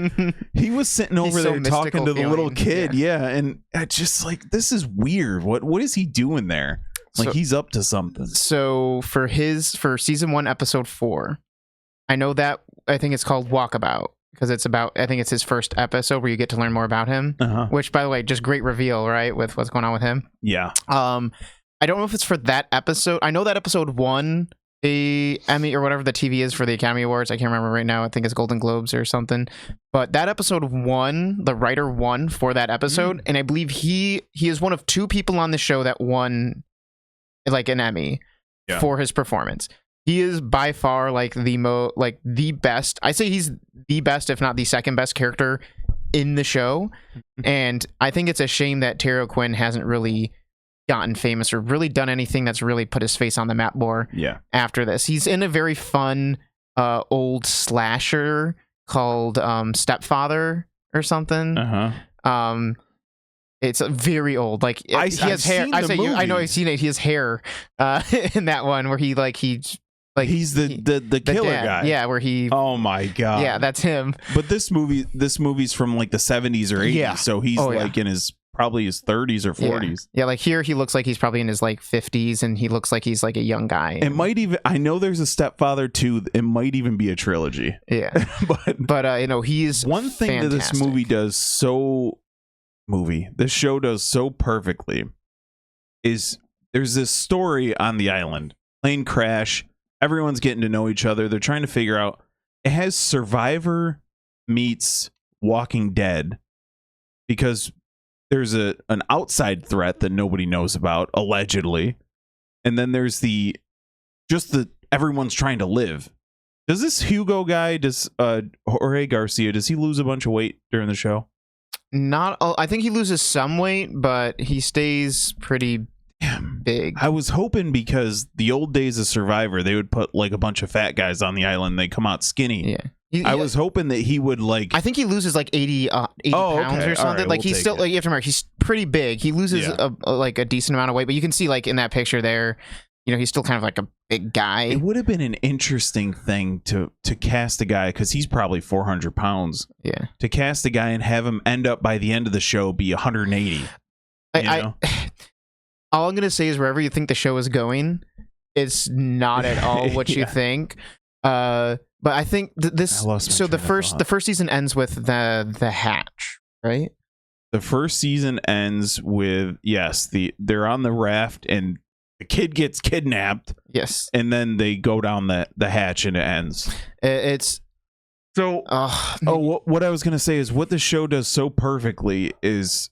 he was sitting over there talking to the little kid. Yeah. And I just like, this is weird. What is he doing there? Like he's up to something. So for season 1, episode 4, I think it's called Walkabout because I think it's his first episode where you get to learn more about him. Which, by the way, just great reveal, right? With what's going on with him. Yeah. I don't know if it's for that episode. I know that episode won a Emmy or whatever the TV is for the Academy Awards. I can't remember right now. I think it's Golden Globes or something. But that episode won. The writer won for that episode, and I believe he is one of 2 people on the show that won like an Emmy for his performance. He is by far like the best. I say he's the best, if not the second best character in the show. And I think it's a shame that Terry O'Quinn hasn't really gotten famous or really done anything that's really put his face on the map more after this. He's in a very fun old slasher called Stepfather or something. It's very old. Like he has hair. I know I've seen it. He has hair in that one where he's the killer guy. Yeah, where he. Oh my god. Yeah, that's him. But this movie's from like the 70s or 80s, so he's in his probably his 30s or 40s. Yeah, like here he looks like he's probably in his like 50s, and he looks like he's like a young guy. It might even. I know there's a Stepfather 2. It might even be a trilogy. Yeah, but he's one thing that this this show does so perfectly is there's this story on the island, plane crash. Everyone's getting to know each other. They're trying to figure out. It has Survivor meets Walking Dead because there's an outside threat that nobody knows about, allegedly. And then there's everyone's trying to live. Does this Hugo guy, Jorge Garcia, does he lose a bunch of weight during the show? I think he loses some weight, but he stays pretty big. I was hoping because the old days of Survivor, they would put like a bunch of fat guys on the island. They come out skinny. Yeah. I was hoping that he would like. I think he loses like 80 pounds or something. Right, like he's still like, you have to remember he's pretty big. He loses a decent amount of weight, but you can see like in that picture there, he's still kind of like a big guy. It would have been an interesting thing to cast a guy because he's probably 400 pounds. Yeah. To cast a guy and have him end up by the end of the show be 180. All I'm gonna say is wherever you think the show is going, it's not at all what you think. But I think the first season ends with the hatch, right? The first season ends with they're on the raft and the kid gets kidnapped. Yes, and then they go down the hatch and it ends. It's so. What I was gonna say is what the show does so perfectly is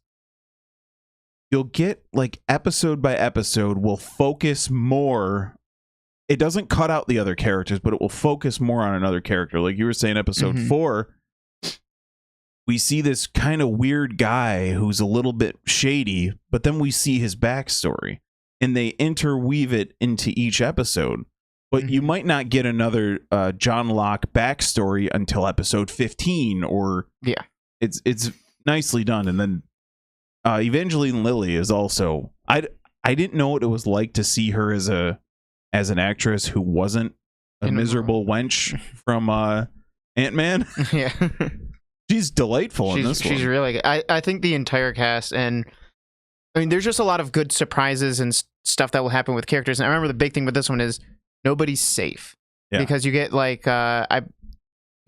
you'll get like episode by episode will focus more. It doesn't cut out the other characters, but it will focus more on another character. Like you were saying, episode 4, we see this kind of weird guy who's a little bit shady, but then we see his backstory and they interweave it into each episode. But you might not get another John Locke backstory until episode 15 or it's nicely done. And then Evangeline Lilly is also, I didn't know what it was like to see her as an actress who wasn't a miserable wench from Ant-Man. Yeah. She's delightful in this one. She's really good. I think the entire cast, and I mean, there's just a lot of good surprises and stuff that will happen with characters. And I remember the big thing with this one is nobody's safe. Yeah. Because you get like, I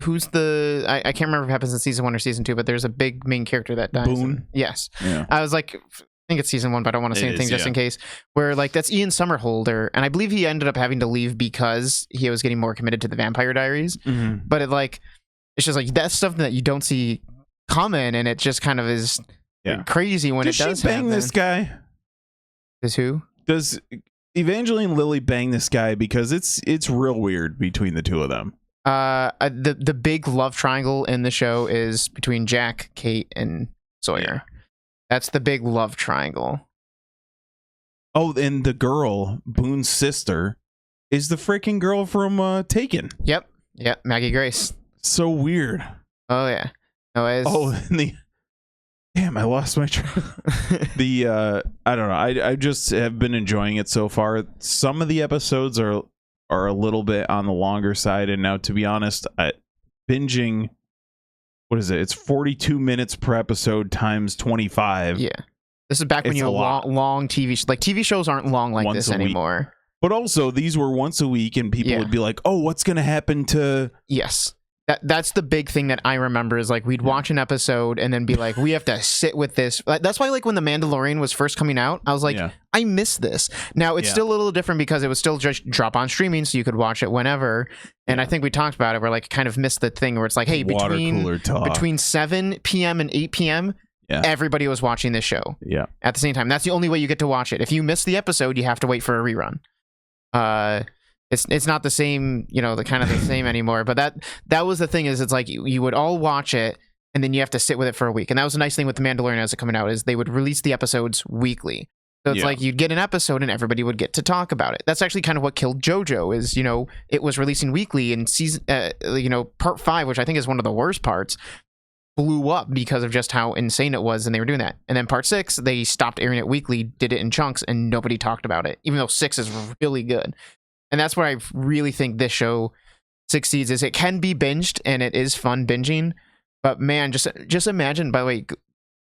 can't remember if it happens in season 1 or season 2, but there's a big main character that dies. Boone? Yes. Yeah. I was like, I think it's season 1, but I don't want to say anything just in case. Where like that's Ian Somerhalder, and I believe he ended up having to leave because he was getting more committed to the Vampire Diaries. But it's just like that's stuff that you don't see coming, and it just kind of is crazy when it does. Does she bang this guy? Does who? Does Evangeline Lilly bang this guy? Because it's real weird between the two of them. The big love triangle in the show is between Jack, Kate, and Sawyer. That's the big love triangle. Oh, and the girl, Boone's sister, is the freaking girl from Taken. Yep, Maggie Grace. So weird. Oh yeah. And damn, I lost my track. I don't know. I just have been enjoying it so far. Some of the episodes are a little bit on the longer side, and now to be honest, binging. What is it? It's 42 minutes per episode times 25. Yeah. This is back when It's you a had lot. long TV like TV shows aren't long like Once this a week. anymore. But also, these were once a week, and people Yeah. would be like, "Oh, what's going to happen to?" Yes. That's the big thing that I remember is like we'd watch an episode and then be like, we have to sit with this. That's why like when The Mandalorian was first coming out, I was like, Yeah. I miss this. Now it's Yeah. still a little different because it was still just drop on streaming, so you could watch it whenever. And I think we talked about it. We're like kind of missed the thing where it's like, hey, Water cooler talk. between 7 p.m. and 8 p.m. Yeah. everybody was watching this show Yeah. at the same time. That's the only way you get to watch it. If you miss the episode, you have to wait for a rerun. It's not the same, the kind of the same anymore. But that was the thing is it's like you would all watch it and then you have to sit with it for a week. And that was a nice thing with The Mandalorian as it coming out is they would release the episodes weekly. So it's like you'd get an episode and everybody would get to talk about it. That's actually kind of what killed JoJo is, it was releasing weekly and season, part 5, which I think is one of the worst parts, blew up because of just how insane it was and they were doing that. And then part 6, they stopped airing it weekly, did it in chunks, and nobody talked about it, even though 6 is really good. And that's where I really think this show succeeds is it can be binged and it is fun binging. But man, just imagine, by the way,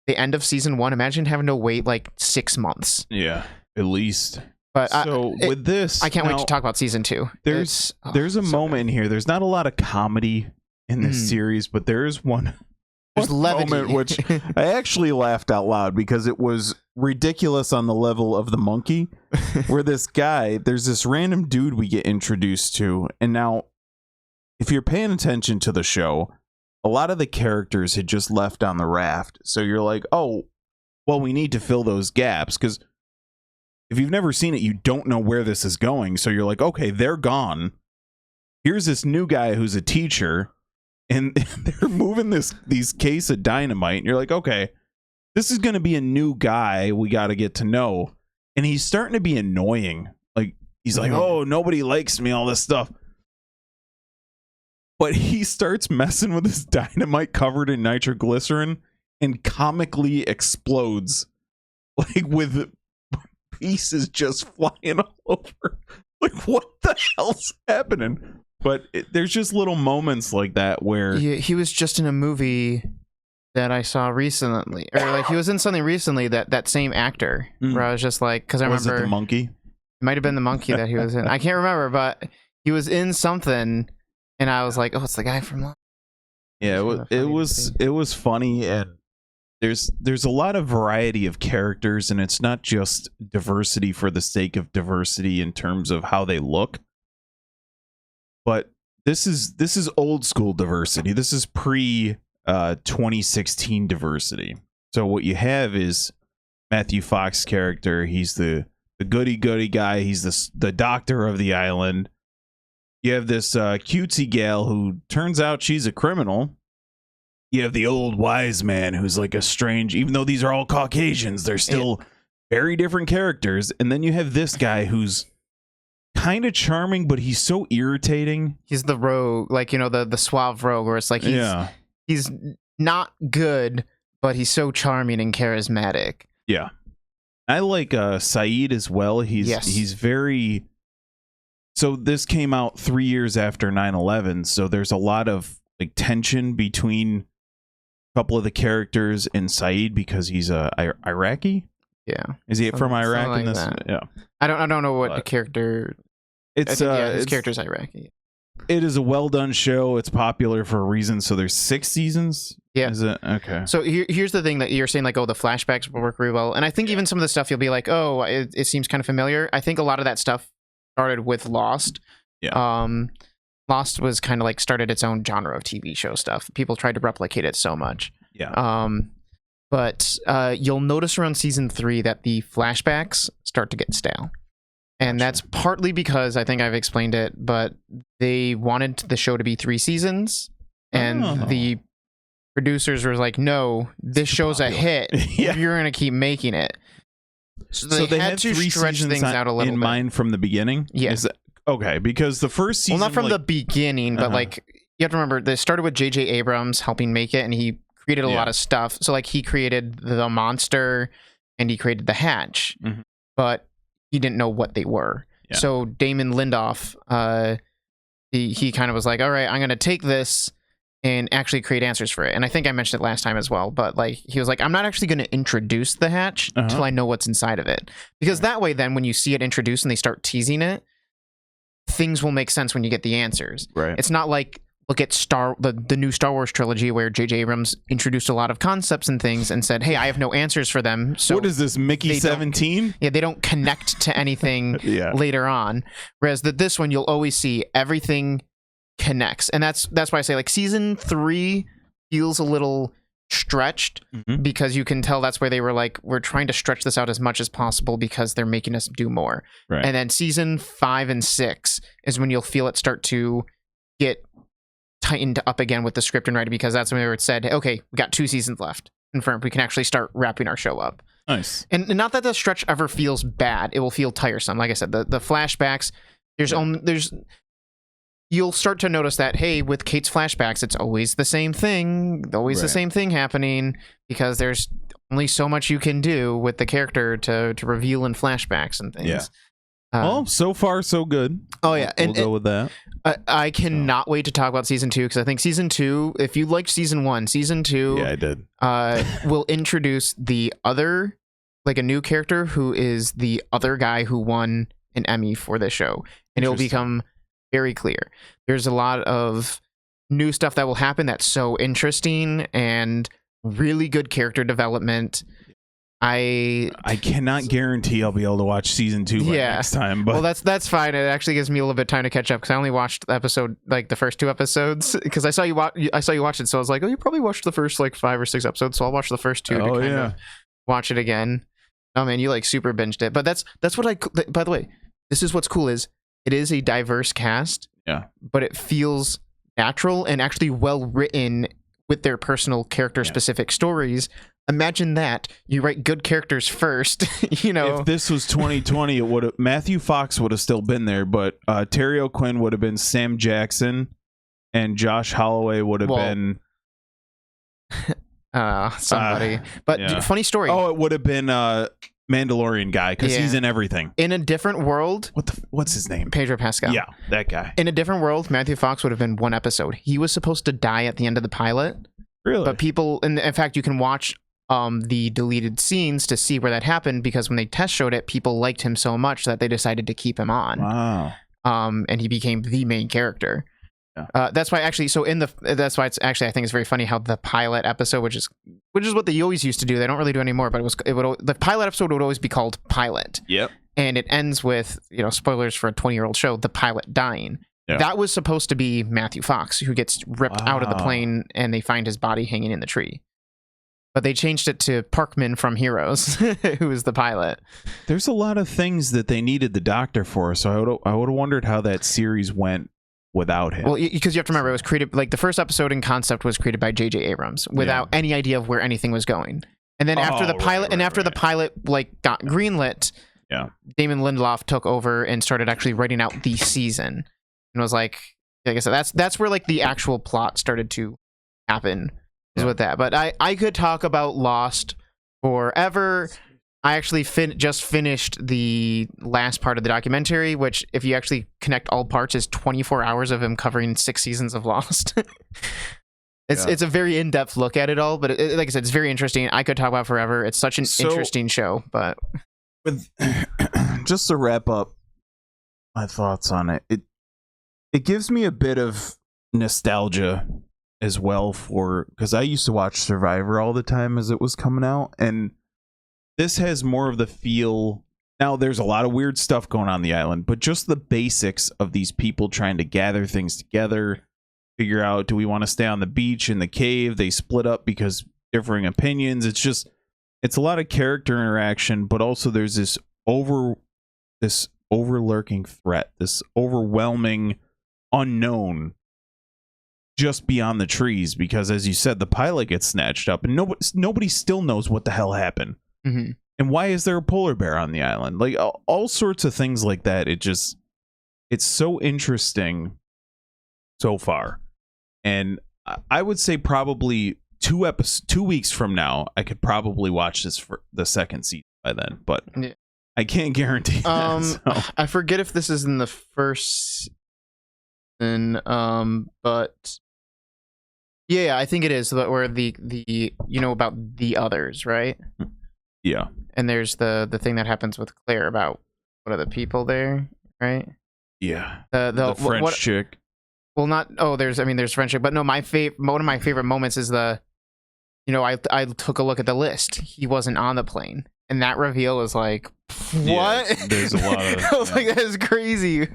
the end of season 1, imagine having to wait like 6 months. Yeah, at least. But with this, I can't wait to talk about season 2. There's a moment in here. There's not a lot of comedy in this series, but there is one moment which I actually laughed out loud because it was ridiculous on the level of the monkey, where this guy, there's this random dude we get introduced to, and now if you're paying attention to the show, a lot of the characters had just left on the raft, so you're like, oh, well, we need to fill those gaps, because if you've never seen it, you don't know where this is going, so you're like, okay, they're gone. Here's this new guy who's a teacher, and they're moving these case of dynamite, and you're like, okay, this is going to be a new guy we got to get to know. And he's starting to be annoying. Like, he's like, oh, nobody likes me, all this stuff. But he starts messing with this dynamite covered in nitroglycerin and comically explodes, like with pieces just flying all over. Like, what the hell's happening? But there's just little moments like that where he was just in a movie that I saw recently, or like he was in something recently that same actor where I was just like, because I remember it the monkey? It might have been the monkey that he was in. I can't remember, but he was in something, and I was like, oh, it's the guy from. Yeah, it was funny, and there's a lot of variety of characters, and it's not just diversity for the sake of diversity in terms of how they look. But this is old school diversity. This is pre 2016 diversity. So what you have is Matthew Fox's character. He's the goody guy. He's the doctor of the island. You have this cutesy gal who turns out she's a criminal. You have the old wise man who's like a strange. Even though these are all Caucasians, they're still very different characters. And then you have this guy who's kind of charming, but he's so irritating. He's the rogue, like, the suave rogue, where it's like he's not good, but he's so charming and charismatic. Yeah, I like Saeed as well. He's very. So this came out 3 years after 9/11, so there's a lot of like tension between a couple of the characters and Saeed because he's Iraqi. Yeah, is he from Iraq like in this? That. Yeah, I don't know what the character. His character's Iraqi. It is a well done show. It's popular for a reason. So there's 6 seasons. Yeah. Is it okay? So here's the thing that you're saying, like, oh, the flashbacks will work really well, and I think even some of the stuff you'll be like, oh, it seems kind of familiar. I think a lot of that stuff started with Lost. Yeah. Lost was kind of like started its own genre of TV show stuff. People tried to replicate it so much. Yeah. But you'll notice around season 3 that the flashbacks start to get stale. And that's partly because I think I've explained it, but they wanted the show to be 3 seasons, and the producers were like, "No, this show's a hit. You're going to keep making it." So they had to stretch things out a little bit. In mind from the beginning. Yes. Okay, because the first season, well, not from the beginning, but like you have to remember, they started with J.J. Abrams helping make it, and he created a lot of stuff. So like he created the monster, and he created the hatch, but he didn't know what they were. Yeah. So Damon Lindelof, he kind of was like, all right, I'm going to take this and actually create answers for it. And I think I mentioned it last time as well, but like he was like, I'm not actually going to introduce the hatch until I know what's inside of it, because that way then when you see it introduced and they start teasing it, things will make sense when you get the answers. Right. It's not like look at the new Star Wars trilogy where J.J. Abrams introduced a lot of concepts and things and said, hey, I have no answers for them. So what is this, Mickey 17? Yeah, they don't connect to anything Yeah. later on. Whereas this one, you'll always see everything connects. And that's why I say like season 3 feels a little stretched, because you can tell that's where they were like, we're trying to stretch this out as much as possible because they're making us do more. Right. And then season 5 and 6 is when you'll feel it start to get tightened up again with the script and writing, because that's when it said, okay, we got 2 seasons left, confirmed, we can actually start wrapping our show up. Nice. And not that the stretch ever feels bad, it will feel tiresome. Like I said, the flashbacks, there's you'll start to notice that, hey, with Kate's flashbacks, it's always the same thing, the same thing happening, because there's only so much you can do with the character to reveal in flashbacks and things. Yeah. Well, so far so good. Oh yeah, We'll go with that. I cannot wait to talk about season 2, because I think season 2, if you liked season 1, season 2, yeah, I did. will introduce the other, like a new character who is the other guy who won an Emmy for this show, and it will become very clear. There's a lot of new stuff that will happen that's so interesting and really good character development. I cannot guarantee I'll be able to watch season 2 by next time. But well, that's fine. It actually gives me a little bit of time to catch up, because I only watched the episode, like the first 2 episodes, because I saw you watch it, so I was like, oh, you probably watched the first like 5 or 6 episodes, so I'll watch the first 2 to kind of watch it again. Oh man, you like super binged it. But that's what by the way, this is what's cool, is it is a diverse cast. Yeah. But it feels natural and actually well written with their personal character specific stories. Imagine that you write good characters first. You know, if this was 2020, it would have Matthew Fox would have still been there, but Terry O'Quinn would have been Sam Jackson, and Josh Holloway would have been somebody. But funny story. Oh, it would have been Mandalorian guy, because he's in everything. In a different world, what's his name? Pedro Pascal. Yeah, that guy. In a different world, Matthew Fox would have been 1 episode. He was supposed to die at the end of the pilot. Really? But people, in fact, you can watch the deleted scenes to see where that happened, because when they test showed it, people liked him so much that they decided to keep him on. Wow. And he became the main character. Yeah. That's why actually, that's why it's actually, I think it's very funny how the pilot episode, which is what they always used to do. They don't really do anymore, but the pilot episode would always be called Pilot. Yep. And it ends with, spoilers for a 20-year-old show, the pilot dying. Yeah. That was supposed to be Matthew Fox, who gets ripped out of the plane and they find his body hanging in the tree. But they changed it to Parkman from Heroes, who was the pilot. There's a lot of things that they needed the Doctor for, so I would have wondered how that series went without him. Well, because you have to remember, it was created, like the first episode in concept was created by J.J. Abrams without any idea of where anything was going. And then after the pilot, the pilot like got greenlit, Damon Lindelof took over and started actually writing out the season, and was like I said, that's where like the actual plot started to happen. With that, but I could talk about Lost forever. I actually just finished the last part of the documentary, which, if you actually connect all parts, is 24 hours of him covering 6 seasons of Lost. It's a very in-depth look at it all, but like I said, it's very interesting. I could talk about it forever. It's such an interesting show. But just to wrap up my thoughts on it, it gives me a bit of nostalgia as well, because I used to watch Survivor all the time as it was coming out, and this has more of the feel. Now there's a lot of weird stuff going on the island, but just the basics of these people trying to gather things together, figure out, do we want to stay on the beach, in the cave? They split up because differing opinions. It's a lot of character interaction, but also there's this overlurking threat, this overwhelming unknown just beyond the trees, because, as you said, the pilot gets snatched up and nobody still knows what the hell happened. Mm-hmm. And why is there a polar bear on the island? Like all sorts of things like that. It's so interesting so far. And I would say probably 2 weeks from now, I could probably watch this for the second season by then, but I can't guarantee that. So. I forget if this is in the first season, but Yeah, I think it is. Where the you know about the others, right? Yeah. And there's the thing that happens with Claire about what are the people there, right? Yeah. The French chick. Well, not there's friendship, but no, one of my favorite moments is I took a look at the list. He wasn't on the plane, and that reveal was like, what? Yeah, there's a lot of. I was like, that is crazy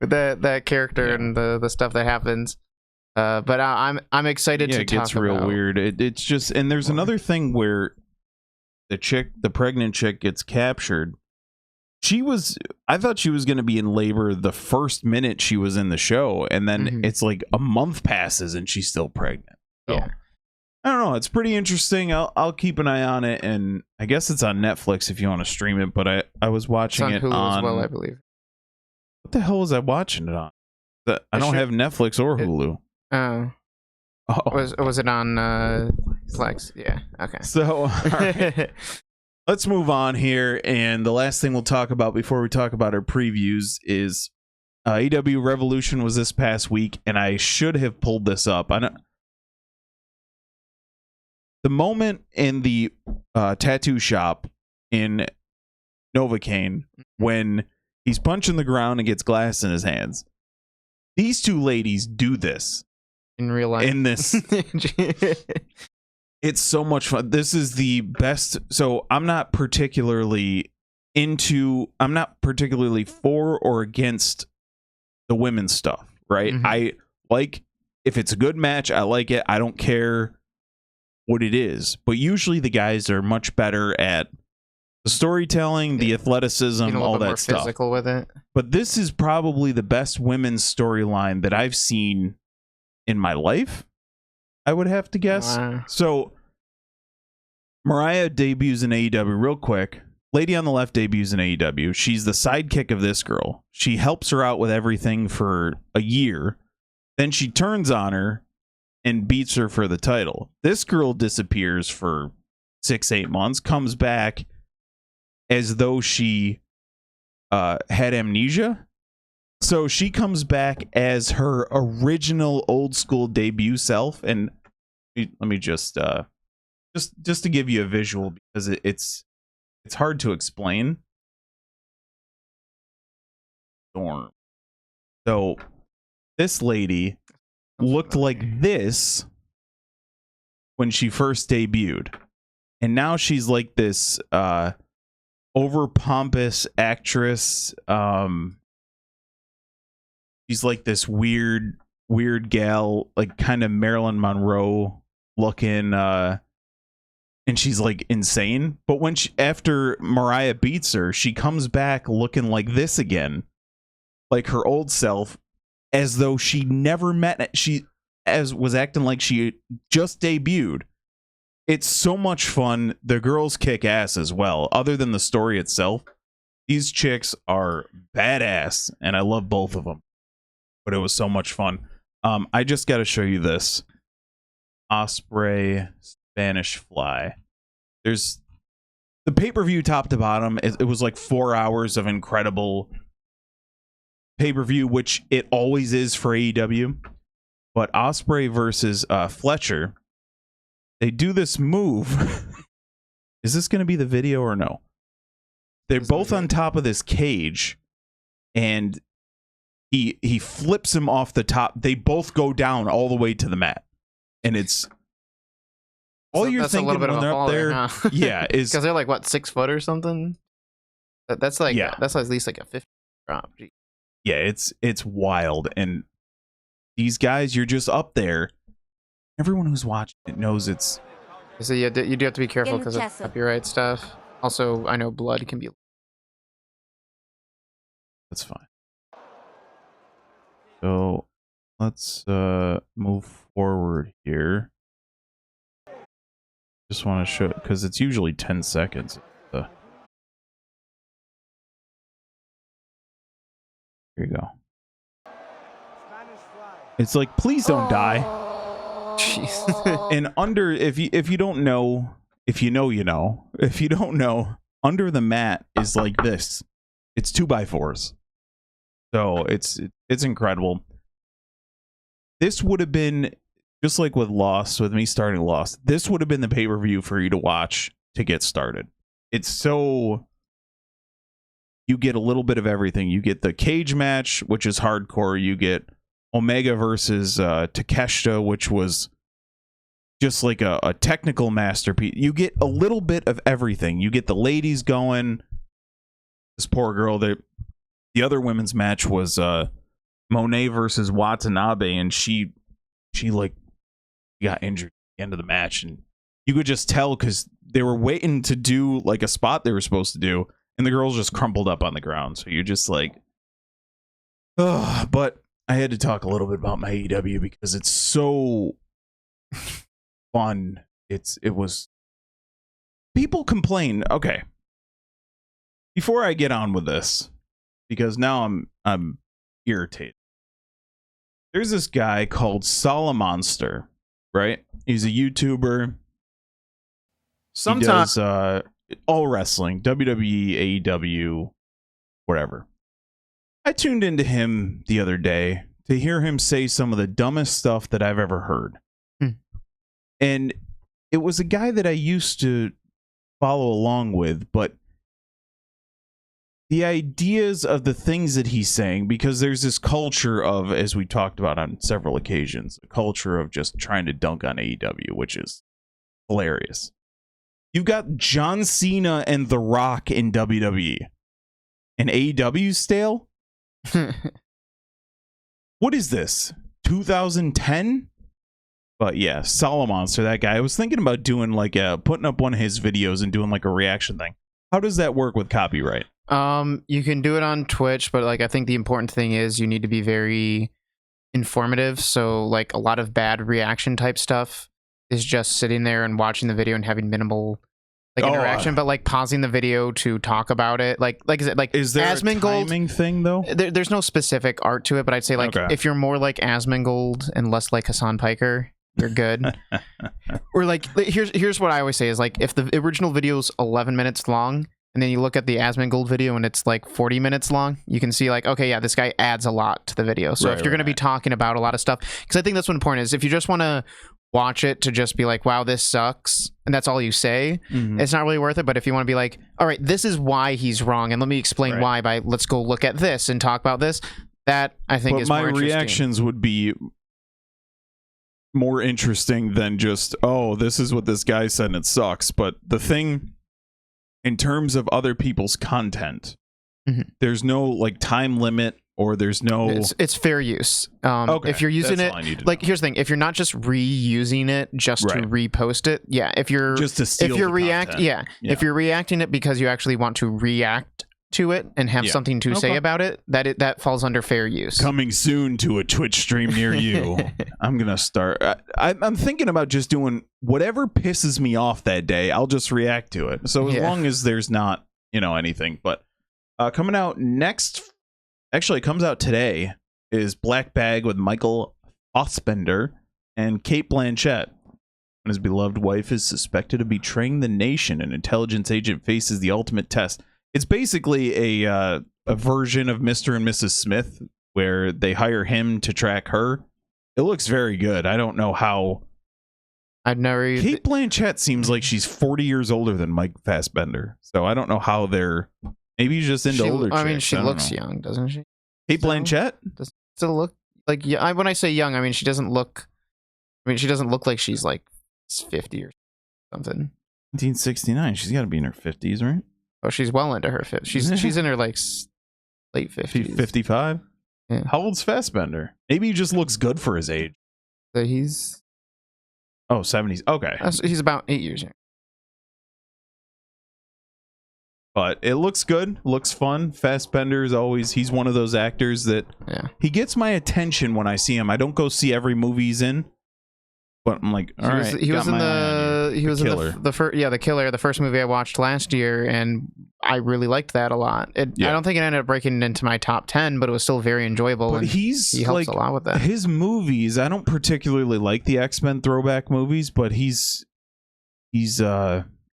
with that character and the stuff that happens. But I'm excited to talk about. It gets real weird. It's just, and there's another thing where the pregnant chick gets captured. I thought she was going to be in labor the first minute she was in the show, and then it's like a month passes and she's still pregnant. So, yeah. I don't know. It's pretty interesting. I'll keep an eye on it, and I guess it's on Netflix if you want to stream it. But I was watching it Hulu on as well, I believe. What the hell was I watching it on? I don't have Netflix or Hulu. Was it on Flex? Yeah. Okay. So, all right. Let's move on here, and the last thing we'll talk about before we talk about our previews is AEW Revolution was this past week, and I should have pulled this up. The moment in the tattoo shop in Novocaine when he's punching the ground and gets glass in his hands. These two ladies do this in real life. In this. It's so much fun. This is the best. So I'm not particularly for or against the women's stuff, right? I like, if it's a good match, I like it. I don't care what it is. But usually the guys are much better at the storytelling, the athleticism, all that stuff. Physical with it. But this is probably the best women's storyline that I've seen in my life, I would have to guess. Wow. So Mariah debuts in AEW real quick. Lady on the left debuts in AEW. She's the sidekick of this girl. She helps her out with everything for a year. Then she turns on her and beats her for the title. This girl disappears for 6-8 months, comes back as though she had amnesia. So she comes back as her original old school debut self. And let me just to give you a visual, because it's hard to explain. Storm. So this lady looked like this when she first debuted, and now she's like this over pompous actress. She's like this weird gal, like kind of Marilyn Monroe looking, and she's like insane. But after Mariah beats her, she comes back looking like this again, like her old self, as though she never met. Was acting like she just debuted. It's so much fun. The girls kick ass as well. Other than the story itself, these chicks are badass, and I love both of them. But it was so much fun. I just got to show you this. Osprey Spanish Fly. There's the pay-per-view top to bottom. It was like 4 hours of incredible pay-per-view, which it always is for AEW. But Osprey versus Fletcher, they do this move. Is this going to be the video or no? They're both on top of this cage, and he flips him off the top. They both go down all the way to the mat, and it's all you're thinking when they're up there. Huh? Yeah, is because they're like what, 6 foot or something. That's like that's at least like a 50 drop. Jeez. Yeah, it's wild, and these guys, you're just up there. Everyone who's watching it knows it's. So you do have to be careful because of copyright stuff. Also, I know blood can be. That's fine. So let's move forward here. Just want to show, because it's usually 10 seconds. Here you go. It's like, please don't die. Jeez. And under, if you don't know, if you know, you know. If you don't know, under the mat is like this. It's 2x4s. So it's incredible. This would have been just like with Lost, with me starting Lost, this would have been the pay-per-view for you to watch to get started. It's so... You get a little bit of everything. You get the cage match, which is hardcore. You get Omega versus Takeshita, which was just like a technical masterpiece. You get a little bit of everything. You get the ladies going. This poor girl, the other women's match was Monet versus Watanabe, and she like got injured at the end of the match, and you could just tell because they were waiting to do like a spot they were supposed to do, and the girls just crumpled up on the ground. So you're just like, ugh. But I had to talk a little bit about my AEW because it's so fun. It was, people complain. Okay, before I get on with this, because now I'm irritated. There's this guy called Salamonster, right? He's a YouTuber. Sometimes he does all wrestling, WWE, AEW, whatever. I tuned into him the other day to hear him say some of the dumbest stuff that I've ever heard. And it was a guy that I used to follow along with, but the ideas of the things that he's saying, because there's this culture of, as we talked about on several occasions, a culture of just trying to dunk on AEW, which is hilarious. You've got John Cena and The Rock in WWE. And AEW's stale? What is this? 2010? But yeah, Salamonster, that guy. I was thinking about doing like putting up one of his videos and doing like a reaction thing. How does that work with copyright? You can do it on Twitch, but like I think the important thing is you need to be very informative. So like a lot of bad reaction type stuff is just sitting there and watching the video and having minimal like interaction, but like pausing the video to talk about it. Like is it like, is there a timing thing though? There's no specific art to it, but I'd say like if you're more like Asmongold and less like Hassan Piker, you're good. Or like here's what I always say is like if the original video is 11 minutes long and then you look at the Asmongold video and it's like 40 minutes long, you can see like, okay, yeah, this guy adds a lot to the video. So if you're going to be talking about a lot of stuff, because I think that's what's important is if you just want to watch it to just be like, wow, this sucks, and that's all you say, it's not really worth it. But if you want to be like, all right, this is why he's wrong, and let me explain why by let's go look at this and talk about this, that I think is more interesting. My reactions would be more interesting than just, oh, this is what this guy said and it sucks. But the thing, in terms of other people's content, there's no like time limit, or there's no... It's fair use. Okay, if you're using it... Like, here's the thing. If you're not just reusing it just to repost it, yeah. If you're... Just to steal if you're the content. Yeah. If you're reacting it because you actually want to react to it and have something to say about it, that falls under fair use. Coming soon to a Twitch stream near you. I'm going to start... I'm thinking about just doing whatever pisses me off that day. I'll just react to it. So as long as there's not, anything. But coming out next... Actually, it comes out today, is Black Bag with Michael Fassbender and Cate Blanchett. When his beloved wife is suspected of betraying the nation, an intelligence agent faces the ultimate test. It's basically a version of Mr. and Mrs. Smith, where they hire him to track her. It looks very good. I don't know how... I've never... Cate Blanchett seems like she's 40 years older than Mike Fassbender, so I don't know how they're... Maybe he's just into older chicks. I mean, she looks young, doesn't she? Cate Blanchett? Does still look like... Yeah, when I say young, I mean, she doesn't look... I mean, she doesn't look like she's like 50 or something. 1969. She's got to be in her 50s, right? Oh, she's well into her 50s. She's in her like late 50s. 55? Yeah. How old's Fassbender? Maybe he just looks good for his age. So he's... Oh, 70s. Okay. He's about 8 years younger. But it looks good, looks fun. Fassbender is always, he's one of those actors that he gets my attention when I see him. I don't go see every movie he's in, but I'm like, all right. He was in the first movie I watched last year, and I really liked that a lot. I don't think it ended up breaking into my top 10, but it was still very enjoyable. But he helps a lot with that. His movies, I don't particularly like the X-Men throwback movies, but he's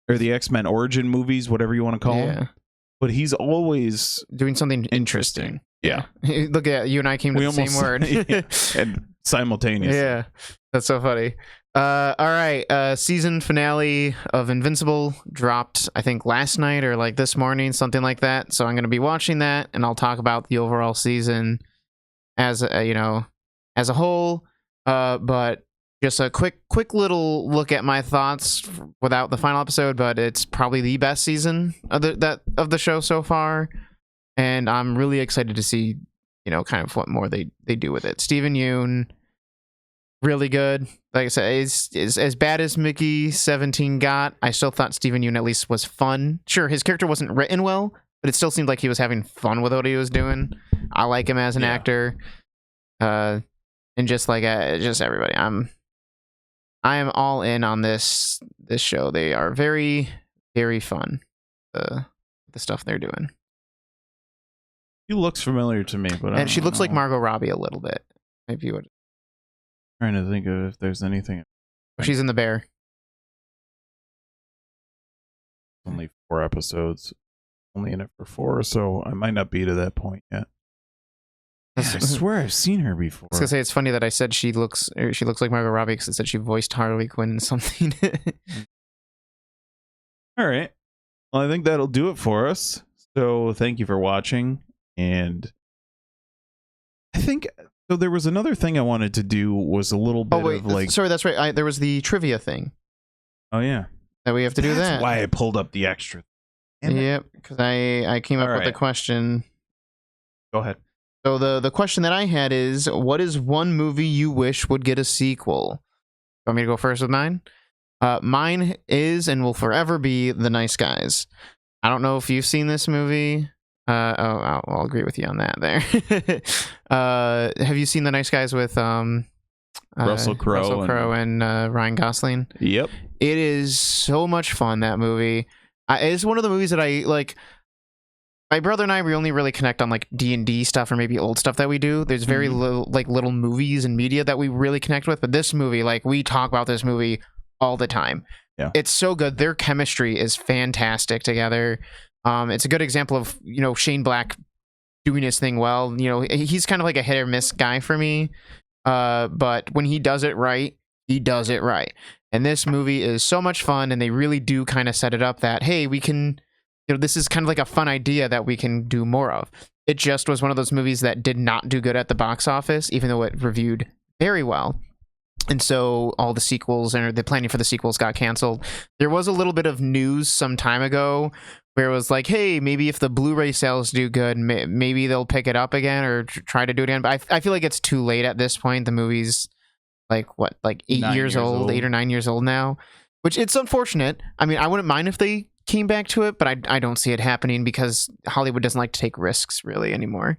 or the X-Men origin movies, whatever you want to call them. But he's always doing something interesting. Yeah. Look at you and I came to the same word. And simultaneously. Yeah, that's so funny. All right, season finale of Invincible dropped, I think, last night or like this morning, something like that. So I'm going to be watching that, and I'll talk about the overall season as as a whole. But just a quick little look at my thoughts without the final episode. But it's probably the best season of the show so far, and I'm really excited to see kind of what more they do with it. Steven Yeun, really good. Like I said, is as bad as Mickey 17 got. I still thought Steven Yeun at least was fun. Sure, his character wasn't written well, but it still seemed like he was having fun with what he was doing. I like him as an actor. And just just everybody. I am all in on this show. They are very, very fun. The stuff they're doing. She looks familiar to me, but and she looks like Margot Robbie a little bit. If you would. Trying to think of if there's anything. She's in The Bear. Only 4 episodes. Only in it for 4, so I might not be to that point yet. I swear I've seen her before. I was gonna say it's funny that I said she looks like Margot Robbie because it said she voiced Harley Quinn in something. All right. Well, I think that'll do it for us. So thank you for watching. And I think so. There was another thing I wanted to do was a little bit of like. Sorry, that's right. There was the trivia thing. Oh yeah. That we have to do that. That's why I pulled up the extra. Yep, because I came up with a question. Go ahead. So the question that I had is, what is one movie you wish would get a sequel? Want me to go first with mine? Mine is and will forever be The Nice Guys. I don't know if you've seen this movie. I'll agree with you on that there. Have you seen The Nice Guys with Russell Crowe and Ryan Gosling? Yep. It is so much fun, that movie. It's one of the movies that I like. My brother and I, we only really connect on like D&D stuff or maybe old stuff that we do. There's very little movies and media that we really connect with. But this movie, like, we talk about this movie all the time. Yeah. It's so good. Their chemistry is fantastic together. It's a good example of, Shane Black doing his thing well. He's kind of like a hit or miss guy for me. But when he does it right, he does it right. And this movie is so much fun, and they really do kind of set it up that, hey, we can, this is kind of like a fun idea that we can do more of. It just was one of those movies that did not do good at the box office, even though it reviewed very well. And so all the sequels and the planning for the sequels got canceled. There was a little bit of news some time ago where it was like, hey, maybe if the Blu-ray sales do good, maybe they'll pick it up again or try to do it again. But I feel like it's too late at this point. The movie's like 8 years old, 8 or 9 years old now, which it's unfortunate. I mean, I wouldn't mind if they came back to it, but I don't see it happening because Hollywood doesn't like to take risks really anymore.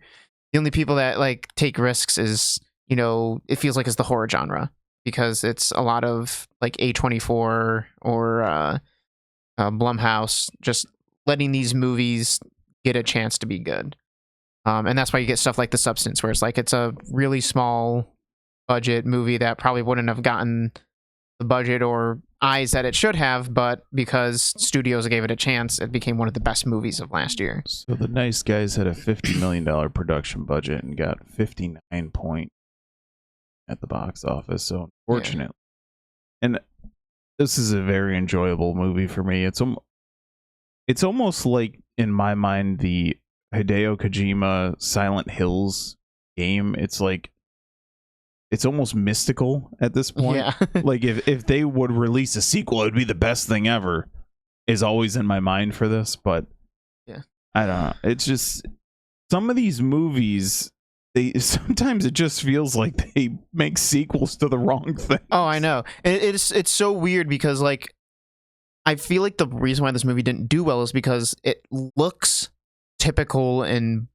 The only people that like take risks is, it feels like it's the horror genre, because it's a lot of like A24 or Blumhouse just letting these movies get a chance to be good. And that's why you get stuff like The Substance, where it's like it's a really small budget movie that probably wouldn't have gotten the budget or eyes that it should have, but because studios gave it a chance, it became one of the best movies of last year. So The Nice Guys had a $50 million production budget and got 59 points at the box office. So unfortunately, and this is a very enjoyable movie for me. It's almost like, in my mind, the Hideo Kojima Silent Hills game. It's like, it's almost mystical at this point. Yeah. Like if they would release a sequel, it would be the best thing ever, is always in my mind for this. But yeah, I don't know. It's just some of these movies, sometimes it just feels like they make sequels to the wrong thing. Oh, I know. It's so weird because like I feel like the reason why this movie didn't do well is because it looks typical and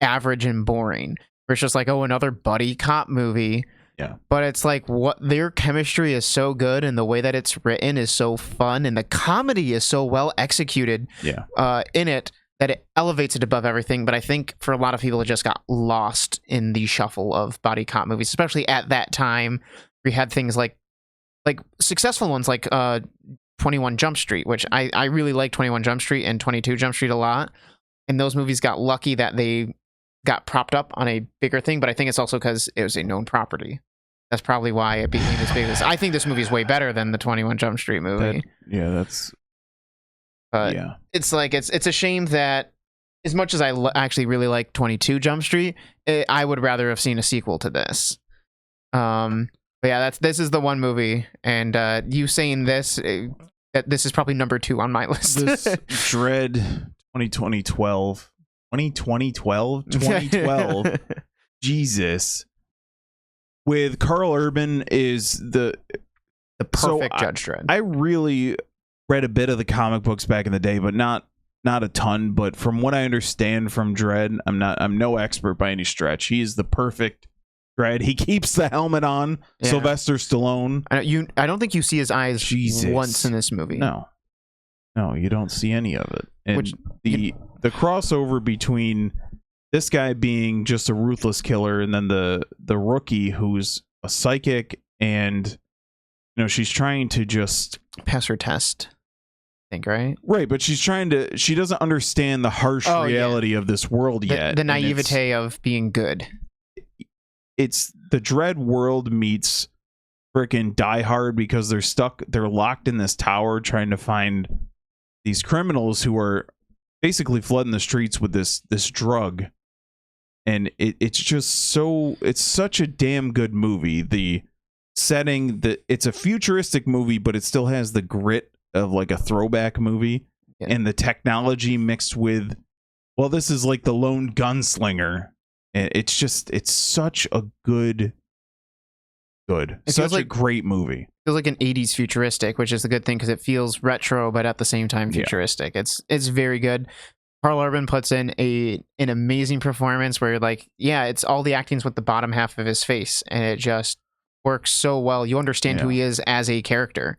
average and boring. Where it's just like, oh, another buddy cop movie. Yeah. But it's like, what, their chemistry is so good, and the way that it's written is so fun, and the comedy is so well executed in it that it elevates it above everything. But I think for a lot of people, it just got lost in the shuffle of buddy cop movies, especially at that time. We had things like successful ones like 21 Jump Street, which I really like 21 Jump Street and 22 Jump Street a lot. And those movies got lucky that they got propped up on a bigger thing, but I think it's also because it was a known property That's probably why it became as big as. I think this movie is way better than the 21 Jump Street movie. But yeah. It's like it's a shame that as much as I actually really like 22 Jump Street, I would rather have seen a sequel to this. But yeah, this is the one movie, and you saying this, that this is probably number 2 on my list. This Dread 2012. Jesus. With Carl Urban is the perfect Judge Dredd. I really read a bit of the comic books back in the day, but not a ton. But from what I understand from Dredd, I'm no expert by any stretch. He is the perfect Dredd. He keeps the helmet on. Yeah. Sylvester Stallone. I don't think you see his eyes once in this movie. No, you don't see any of it. And the crossover between this guy being just a ruthless killer, and then the rookie who's a psychic, and she's trying to just pass her test, I think, right? Right, but she doesn't understand the harsh reality of this world yet. The naivete of being good. It's the Dread world meets frickin' Die Hard, because they're locked in this tower trying to find these criminals who are basically flooding the streets with this drug. And it's such a damn good movie. The setting, it's a futuristic movie, but it still has the grit of like a throwback movie. Yeah. And the technology mixed with, well, this is like the lone gunslinger. And it's such a such a great movie. It feels like an 80s futuristic, which is a good thing because it feels retro, but at the same time futuristic. Yeah. It's very good. Carl Urban puts in an amazing performance where you're like, yeah, it's all the acting's with the bottom half of his face, and it just works so well. You understand who he is as a character.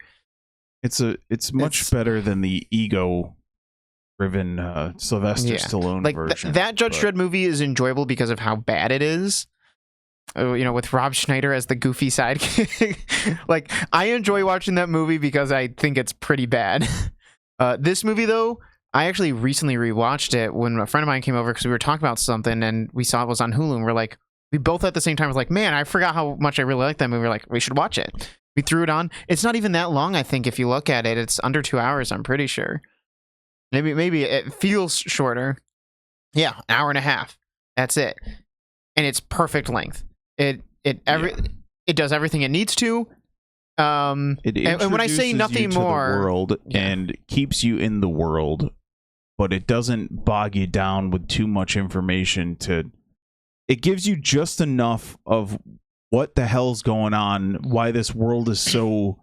It's much better than the ego-driven Sylvester Stallone version. That Judge Dredd movie is enjoyable because of how bad it is. With Rob Schneider as the goofy sidekick. Like, I enjoy watching that movie because I think it's pretty bad. This movie, though, I actually recently rewatched it when a friend of mine came over because we were talking about something and we saw it was on Hulu, and we both at the same time was like, man, I forgot how much I really like that movie. We're like, we should watch it. We threw it on. It's not even that long, I think, if you look at it. It's under 2 hours, I'm pretty sure. Maybe it feels shorter. Yeah, an hour and a half. That's it. And it's perfect length. It does everything it needs to. And when I say nothing more, the world and keeps you in the world, but it doesn't bog you down with too much information. It gives you just enough of what the hell's going on, why this world is so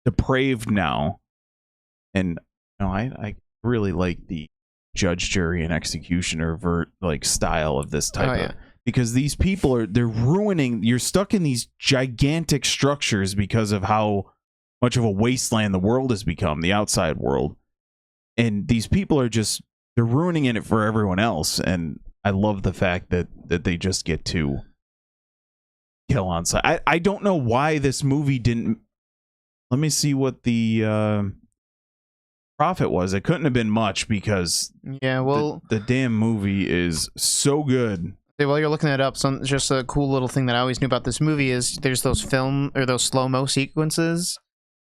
depraved now. And I really like the judge, jury, and executioner style of this type of. Because these people they're ruining. You're stuck in these gigantic structures because of how much of a wasteland the world has become, the outside world. And these people they're ruining it for everyone else. And I love the fact that they just get to kill on sight. I don't know why this movie didn't. Let me see what the profit was. It couldn't have been much because the damn movie is so good. While you're looking it up, just a cool little thing that I always knew about this movie is there's those slow-mo sequences,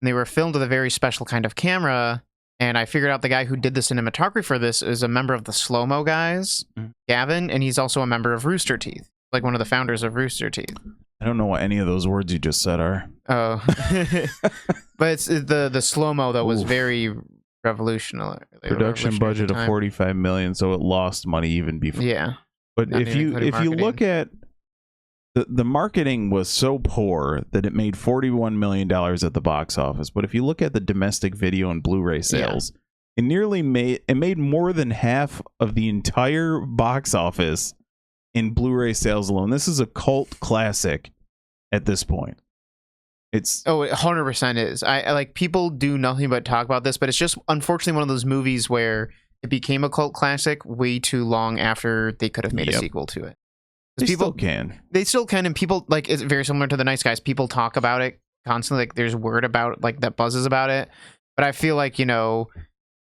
and they were filmed with a very special kind of camera, and I figured out the guy who did the cinematography for this is a member of the slow-mo guys, Gavin, and he's also a member of Rooster Teeth, like one of the founders of Rooster Teeth. I don't know what any of those words you just said are. Oh. But it's the slow-mo that was very revolutionary. Production budget of $45 million, so it lost money even before. Yeah. But if you look at the marketing was so poor that it made $41 million at the box office. But if you look at the domestic video and Blu-ray sales, it made more than half of the entire box office in Blu-ray sales alone. This is a cult classic at this point. It 100% is. I like, people do nothing but talk about this, but it's just unfortunately one of those movies where it became a cult classic way too long after they could have made a sequel to it. They still can, and people, like, it's very similar to The Nice Guys. People talk about it constantly. Like, there's word about, like, that buzzes about it. But I feel like,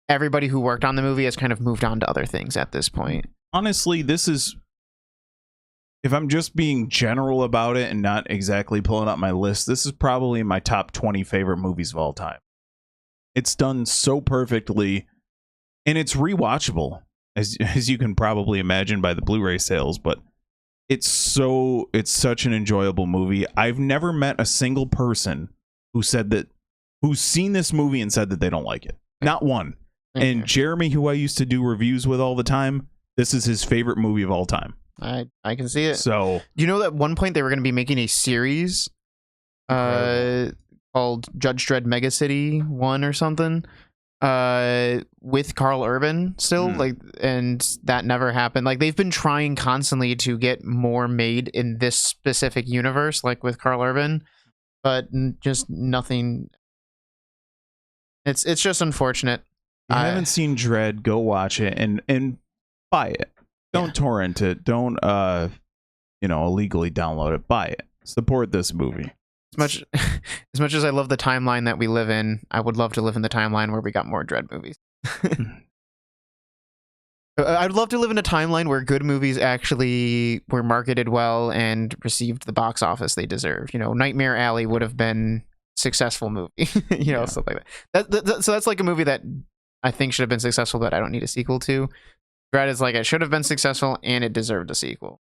everybody who worked on the movie has kind of moved on to other things at this point. Honestly, this is if I'm just being general about it and not exactly pulling up my list, this is probably my top 20 favorite movies of all time. It's done so perfectly, and it's rewatchable, as you can probably imagine by the Blu-ray sales, but it's such an enjoyable movie. I've never met a single person who's seen this movie and said that they don't like it. Not one. And Jeremy, who I used to do reviews with all the time, this is his favorite movie of all time. I can see it. So, you know that at one point they were going to be making a series called Judge Dredd Mega City 1 or something with Carl Urban still, like, and that never happened. Like, they've been trying constantly to get more made in this specific universe, like with Carl Urban, but just nothing. It's just unfortunate. If you haven't seen Dredd, go watch it and buy it. Don't torrent it. Don't illegally download it. Buy it. Support this movie. As much as I love the timeline that we live in, I would love to live in the timeline where we got more Dredd movies. I'd love to live in a timeline where good movies actually were marketed well and received the box office they deserve. Nightmare Alley would have been a successful movie. Stuff like that. So that's like a movie that I think should have been successful, but I don't need a sequel to. Dredd is like, it should have been successful and it deserved a sequel.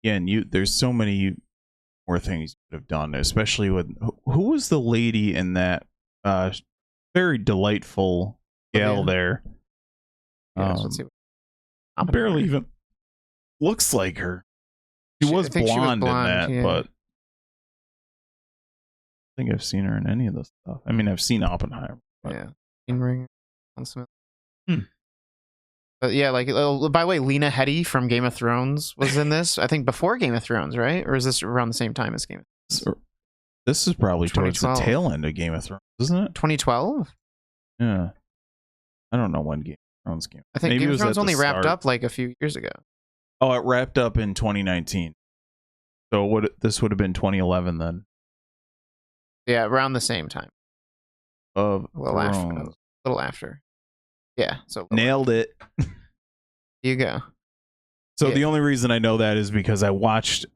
Yeah, and there's so many more things you could have done, especially with who was the lady in that very delightful gal there. Let's see. Barely even looks like her. She was blonde in that, but I think I've seen her in any of this stuff. I mean, I've seen Oppenheimer. But... yeah, Ring. But yeah, like, by the way, Lena Headey from Game of Thrones was in this. I think before Game of Thrones, right? Or is this around the same time as Game of Thrones? This is probably towards the tail end of Game of Thrones, isn't it? 2012? Yeah. I don't know when Game of Thrones came. I think Maybe Game of Thrones only wrapped up like a few years ago. Oh, it wrapped up in 2019. So this would have been 2011 then. Yeah, around the same time. A little after. Yeah, so nailed it. You go. So the only reason I know that is because I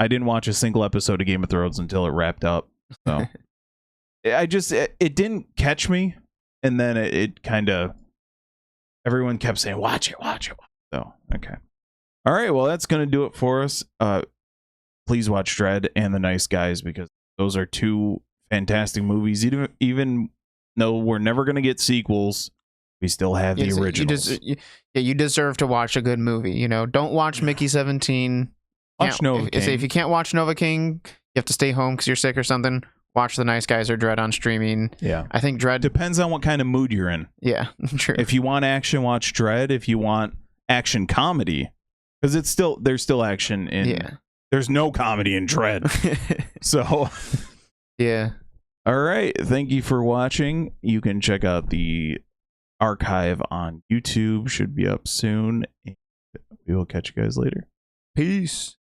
didn't watch a single episode of Game of Thrones until it wrapped up. So it didn't catch me, and then it kind of, everyone kept saying watch it. So okay, all right. Well, that's gonna do it for us. Please watch Dredd and The Nice Guys, because those are two fantastic movies. Even though we're never gonna get sequels, we still have the originals. You deserve to watch a good movie. Don't watch Mickey 17. Watch Novocaine. If you can't watch Novocaine, you have to stay home because you're sick or something. Watch The Nice Guys or Dredd on streaming. Yeah, I think Dredd depends on what kind of mood you're in. Yeah, true. If you want action, watch Dredd. If you want action comedy, because there's still action in. Yeah. There's no comedy in Dredd. So. Yeah. All right. Thank you for watching. You can check out the archive on YouTube. Should be up soon. We will catch you guys later. Peace.